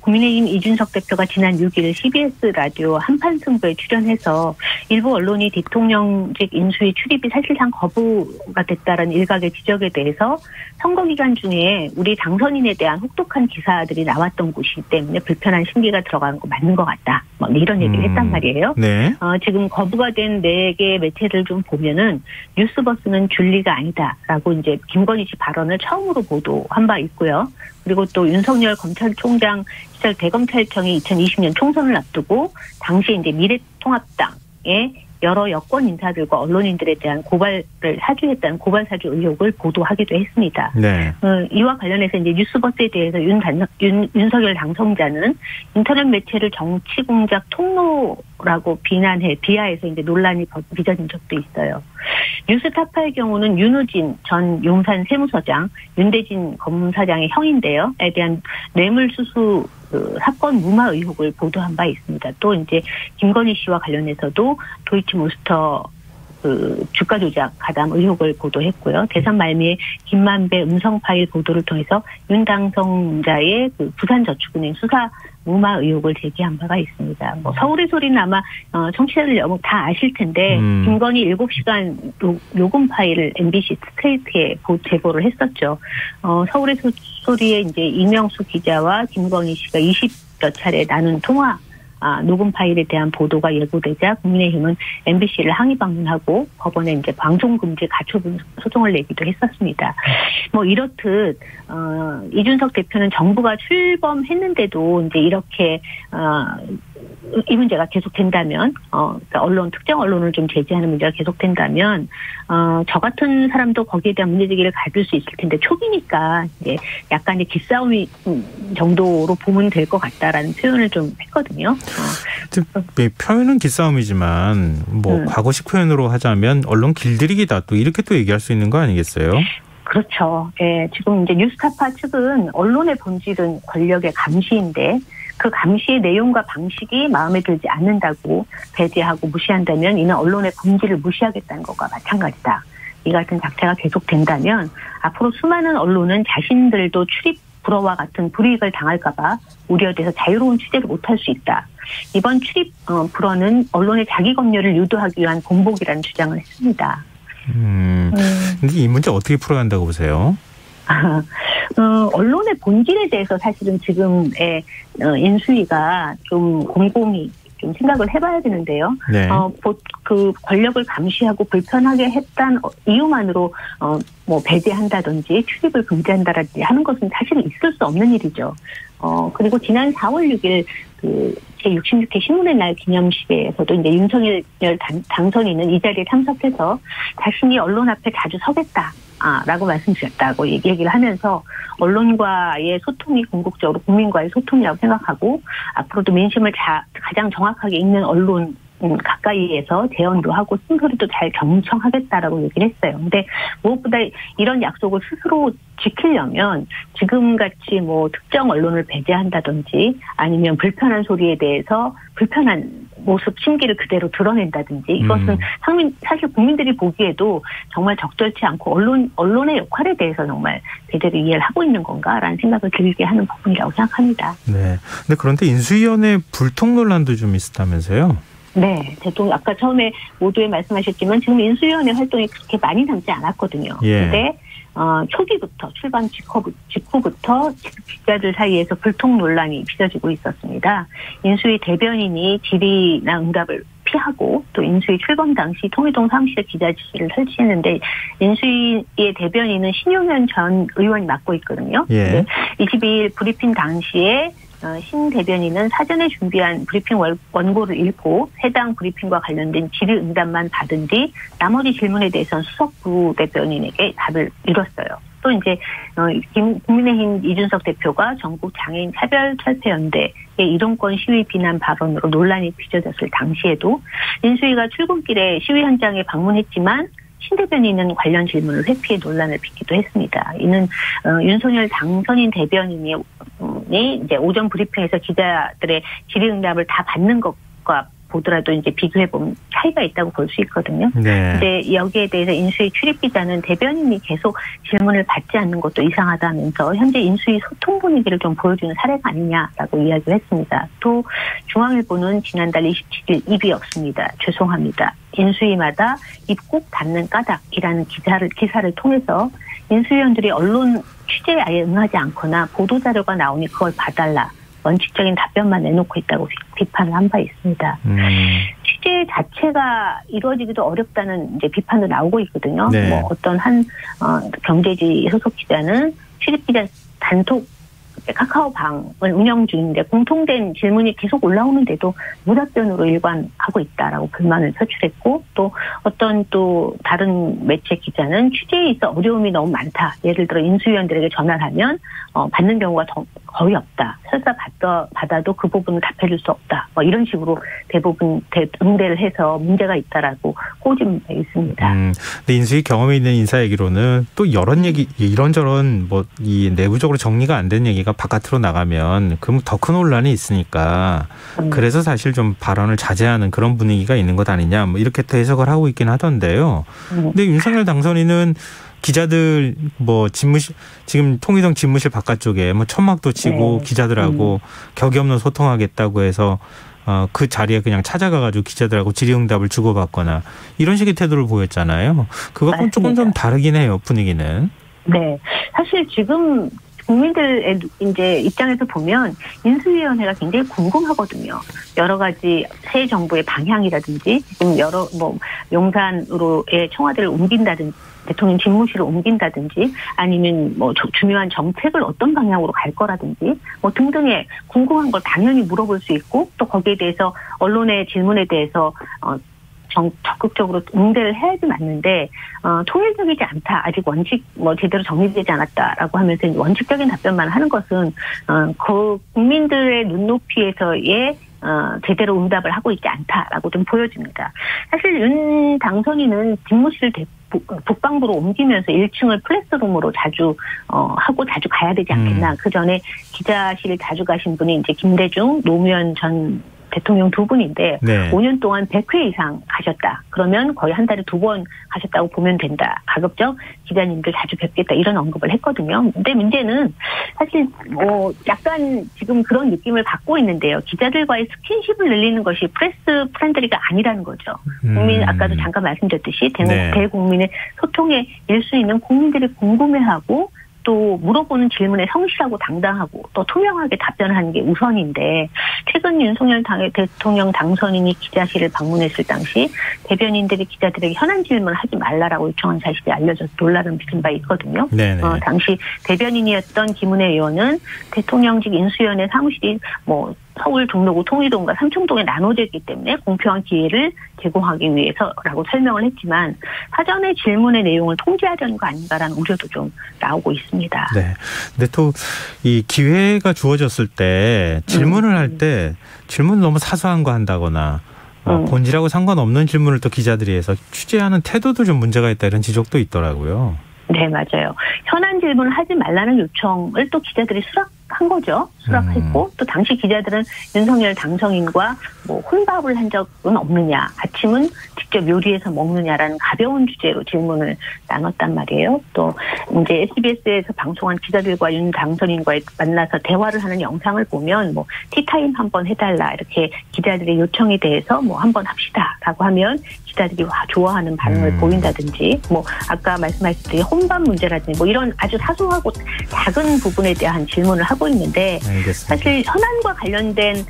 국민의힘 이준석 대표가 지난 6일 CBS 라디오 한판 승부에 출연해서 일부 언론이 대통령직 인수위 출입이 사실상 거부가 됐다는 일각의 지적에 대해서 선거 기간 중에 우리 당선인에 대한 혹독한 기사들이 나왔던 곳이기 때문에 불편한 심기가 들어간 거 맞는 것 같다. 뭐 이런 얘기를 했단 말이에요. 네. 지금 거부가 된 4개 매체를 좀 보면은 뉴스버스는 줄리가 아니다라고 이제 김건희 씨 발언을 처음으로 보도한 바 있고요. 그리고 또 윤석열 검찰총장 시절 대검찰청이 2020년 총선을 앞두고 당시 이제 미래통합당의 여러 여권 인사들과 언론인들에 대한 고발을 사주했다는 고발 사주 의혹을 보도하기도 했습니다. 네. 이와 관련해서 이제 뉴스버스에 대해서 윤석열 당선자는 인터넷 매체를 정치 공작 통로라고 비하해서 이제 논란이 빚어진 적도 있어요. 뉴스타파의 경우는 윤우진 전 용산 세무서장, 윤대진 검사장의 형인데요. 에 대한 뇌물수수 사건 무마 의혹을 보도한 바 있습니다. 또 이제 김건희 씨와 관련해서도 도이치모스터 주가 조작 가담 의혹을 보도했고요. 대선 말미에 김만배 음성 파일 보도를 통해서 윤 당선자의 부산저축은행 수사 무마 의혹을 제기한 바가 있습니다. 서울의 소리는 아마 청취자들 여러분 다 아실 텐데 김건희 7시간 녹음 파일을 MBC 스트레이트에 제보를 했었죠. 서울의 소리에 이제 이명수 기자와 김건희 씨가 20여 차례 나눈 통화 녹음 파일에 대한 보도가 예고되자 국민의힘은 MBC를 항의 방문하고 법원에 이제 방송 금지 가처분 소송을 내기도 했었습니다. 이렇듯 이준석 대표는 정부가 출범했는데도 이제 이렇게 이 문제가 계속된다면, 그러니까 특정 언론을 좀 제지하는 문제가 계속된다면, 저 같은 사람도 거기에 대한 문제제기를 가질 수 있을 텐데, 초기니까, 이제 약간의 기싸움이 정도로 보면 될 것 같다라는 표현을 좀 했거든요. 표현은 기싸움이지만, 과거식 표현으로 하자면, 언론 길들이기다, 또 이렇게 또 얘기할 수 있는 거 아니겠어요? 그렇죠. 예, 지금 이제 뉴스타파 측은 언론의 본질은 권력의 감시인데, 그 감시의 내용과 방식이 마음에 들지 않는다고 배제하고 무시한다면 이는 언론의 본질을 무시하겠다는 것과 마찬가지다. 이 같은 작태가 계속된다면 앞으로 수많은 언론은 자신들도 출입 불허와 같은 불이익을 당할까 봐 우려돼서 자유로운 취재를 못할 수 있다. 이번 출입 불허는 언론의 자기 검열을 유도하기 위한 공복이라는 주장을 했습니다. 근데 이 문제 어떻게 풀어간다고 보세요? 언론의 본질에 대해서 사실은 지금의 인수위가 좀 곰곰이 좀 생각을 해봐야 되는데요. 네. 그 권력을 감시하고 불편하게 했던 이유만으로 배제한다든지 출입을 금지한다든지 하는 것은 사실은 있을 수 없는 일이죠. 그리고 지난 4월 6일 제66회 신문의 날 기념식에서도 이제 윤석열 당선인은 이 자리에 참석해서 자신이 언론 앞에 자주 서겠다. 라고 말씀드렸다고 얘기를 하면서 언론과의 소통이 궁극적으로 국민과의 소통이라고 생각하고 앞으로도 민심을 가장 정확하게 읽는 언론 가까이에서 대언도 하고 쓴소리도 잘 경청하겠다라고 얘기를 했어요. 근데 무엇보다 이런 약속을 스스로 지키려면 지금같이 특정 언론을 배제한다든지 아니면 불편한 소리에 대해서 불편한 모습, 심기를 그대로 드러낸다든지 이것은 사실 국민들이 보기에도 정말 적절치 않고 언론의 역할에 대해서 정말 제대로 이해를 하고 있는 건가라는 생각을 들게 하는 부분이라고 생각합니다. 네. 근데 그런데 인수위원회 불통 논란도 좀 있었다면서요? 네. 대통령 아까 처음에 모두에 말씀하셨지만 지금 인수위원회 활동이 그렇게 많이 남지 않았거든요. 그런데 초기부터 출범 직후부터 기자들 사이에서 불통 논란이 빚어지고 있었습니다. 인수위 대변인이 질의나 응답을 피하고 또 인수위 출범 당시 통일동 사무실에 기자실을 설치했는데 인수위의 대변인은 신용현 전 의원이 맡고 있거든요. 22일 브리핑 당시에 신 대변인은 사전에 준비한 브리핑 원고를 읽고 해당 브리핑과 관련된 질의응답만 받은 뒤 나머지 질문에 대해서는 수석부 대변인에게 답을 이뤘어요. 또 이제 국민의힘 이준석 대표가 전국 장애인 차별철폐연대의 이동권 시위 비난 발언으로 논란이 빚어졌을 당시에도 인수위가 출근길에 시위 현장에 방문했지만 신 대변인은 관련 질문을 회피해 논란을 빚기도 했습니다. 이는 윤석열 당선인 대변인이 이제 오전 브리핑에서 기자들의 질의응답을 다 받는 것과 보더라도 이제 비교해보면 차이가 있다고 볼 수 있거든요. 근데 여기에 대해서 인수위 출입기자는 대변인이 계속 질문을 받지 않는 것도 이상하다면서 현재 인수위 소통 분위기를 좀 보여주는 사례가 아니냐라고 이야기를 했습니다. 또 중앙일보는 지난달 27일 입이 없습니다. 죄송합니다. 인수위마다 입 꼭 닫는 까닭이라는 기사를 통해서 인수위원들이 언론 취재에 아예 응하지 않거나 보도자료가 나오니 그걸 봐달라. 원칙적인 답변만 내놓고 있다고 비판을 한 바 있습니다. 취재 자체가 이루어지기도 어렵다는 이제 비판도 나오고 있거든요. 어떤 한 경제지 소속 기자는 출입 기자 단톡 카카오방을 운영 중인데 공통된 질문이 계속 올라오는데도 무답변으로 일관하고 있다라고 불만을 표출했고 또 어떤 또 다른 매체 기자는 취재에 있어 어려움이 너무 많다. 예를 들어 인수위원들에게 전화를 하면 받는 경우가 거의 없다. 설사 받아도 그 부분을 답해줄 수 없다. 뭐 이런 식으로 대부분 응대를 해서 문제가 있다라고 꼬집고 있습니다. 근데 인수위 경험이 있는 인사 얘기로는 또 여러 얘기 이런저런 뭐 이 내부적으로 정리가 안 된 얘기가 바깥으로 나가면 그럼 더 큰 혼란이 있으니까 그래서 사실 좀 발언을 자제하는 그런 분위기가 있는 것 아니냐 뭐 이렇게 또 해석을 하고 있긴 하던데요. 근데 윤석열 당선인은 기자들 뭐 집무실 지금 통일동 집무실 바깥쪽에 뭐 천막도 치고 기자들하고 격이 없는 소통하겠다고 해서 그 자리에 그냥 찾아가가지고 기자들하고 질의응답을 주고받거나 이런 식의 태도를 보였잖아요. 그것과는 조금 좀 다르긴 해요, 분위기는. 네, 사실 지금 국민들의 이제 입장에서 보면 인수위원회가 굉장히 궁금하거든요. 여러 가지 새 정부의 방향이라든지 지금 여러 뭐 용산으로의 청와대를 옮긴다든지 대통령 집무실을 옮긴다든지 아니면 뭐 중요한 정책을 어떤 방향으로 갈 거라든지 뭐 등등의 궁금한 걸 당연히 물어볼 수 있고 또 거기에 대해서 언론의 질문에 대해서 적극적으로 응대를 해야지 맞는데 통일적이지 않다. 아직 원칙 뭐 제대로 정리되지 않았다라고 하면서 원칙적인 답변만 하는 것은 그 국민들의 눈높이에서의 제대로 응답을 하고 있지 않다라고 좀 보여집니다. 사실 윤 당선인은 집무실을 북방부로 옮기면서 1층을 플래스룸으로 자주 하고 자주 가야 되지 않겠나. 그 전에 기자실 자주 가신 분이 이제 김대중, 노무현 전 대통령 두 분인데 네. 5년 동안 100회 이상 가셨다. 그러면 거의 한 달에 2번 가셨다고 보면 된다. 가급적 기자님들 자주 뵙겠다. 이런 언급을 했거든요. 근데 문제는 사실 뭐 약간 지금 그런 느낌을 받고 있는데요. 기자들과의 스킨십을 늘리는 것이 프레스 프렌들리가 아니라는 거죠. 국민 아까도 잠깐 말씀드렸듯이 대국민의 소통의 1순위는 국민들이 궁금해하고 또 물어보는 질문에 성실하고 당당하고 또 투명하게 답변하는 게 우선인데 최근 윤석열 대통령 당선인이 기자실을 방문했을 당시 대변인들이 기자들에게 현안 질문을 하지 말라라고 요청한 사실이 알려져서 논란을 빚은 바 있거든요. 당시 대변인이었던 김은혜 의원은 대통령직 인수위원회 사무실이 뭐 서울 종로구 통일동과 삼청동에 나눠져 있기 때문에 공평한 기회를 제공하기 위해서라고 설명을 했지만 사전에 질문의 내용을 통제하려는 거 아닌가라는 우려도 좀 나오고 있습니다. 네. 근데 또 이 기회가 주어졌을 때 질문을 할 때 질문 너무 사소한 거 한다거나 본질하고 상관없는 질문을 또 기자들이 해서 취재하는 태도도 좀 문제가 있다 이런 지적도 있더라고요. 네, 맞아요. 현안 질문을 하지 말라는 요청을 또 기자들이 수락한 거죠. 수락했고 또 당시 기자들은 윤석열 당선인과 뭐 혼밥을 한 적은 없느냐, 아침은 직접 요리해서 먹느냐라는 가벼운 주제로 질문을 나눴단 말이에요. 또 이제 SBS에서 방송한 기자들과 윤 당선인과 만나서 대화를 하는 영상을 보면 뭐 티타임 한번 해달라 이렇게 기자들의 요청에 대해서 뭐 한번 합시다라고 하면 기자들이 좋아하는 반응을 보인다든지 뭐 아까 말씀하셨듯이 혼밥 문제라든지 뭐 이런 아주 사소하고 작은 부분에 대한 질문을 하고 있는데 알겠습니다. 사실 현안과 관련된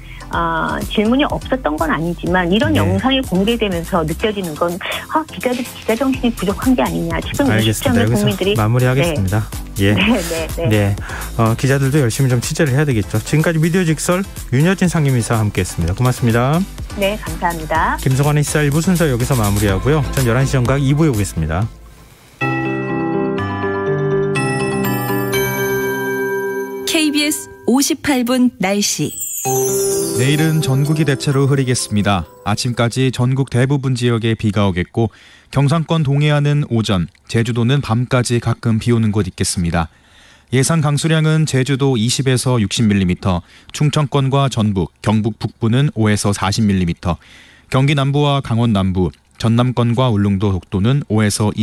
질문이 없었던 건 아니지만 이런 영상이 공개되면서 느껴지는 건 기자들이 기자 정신이 부족한 게 아니냐. 지금 이 시점에 국민들이 마무리하겠습니다. 예. 네. 기자들도 열심히 좀 취재를 해야 되겠죠. 지금까지 미디어 직설 윤여진 상임이사와 함께했습니다. 고맙습니다. 네, 감사합니다. 김성환의 시사 1부 순서 여기서 마무리하고요. 전 11시 정각 2부에 오겠습니다. KBS 58분 날씨. 내일은 전국이 대체로 흐리겠습니다. 아침까지 전국 대부분 지역에 비가 오겠고 경상권 동해안은 오전, 제주도는 밤까지 가끔 비 오는 곳 있겠습니다. 예상 강수량은 제주도 20에서 60mm, 충청권과 전북, 경북 북부는 5에서 40mm, 경기 남부와 강원 남부, 전남권과 울릉도, 독도는 5에서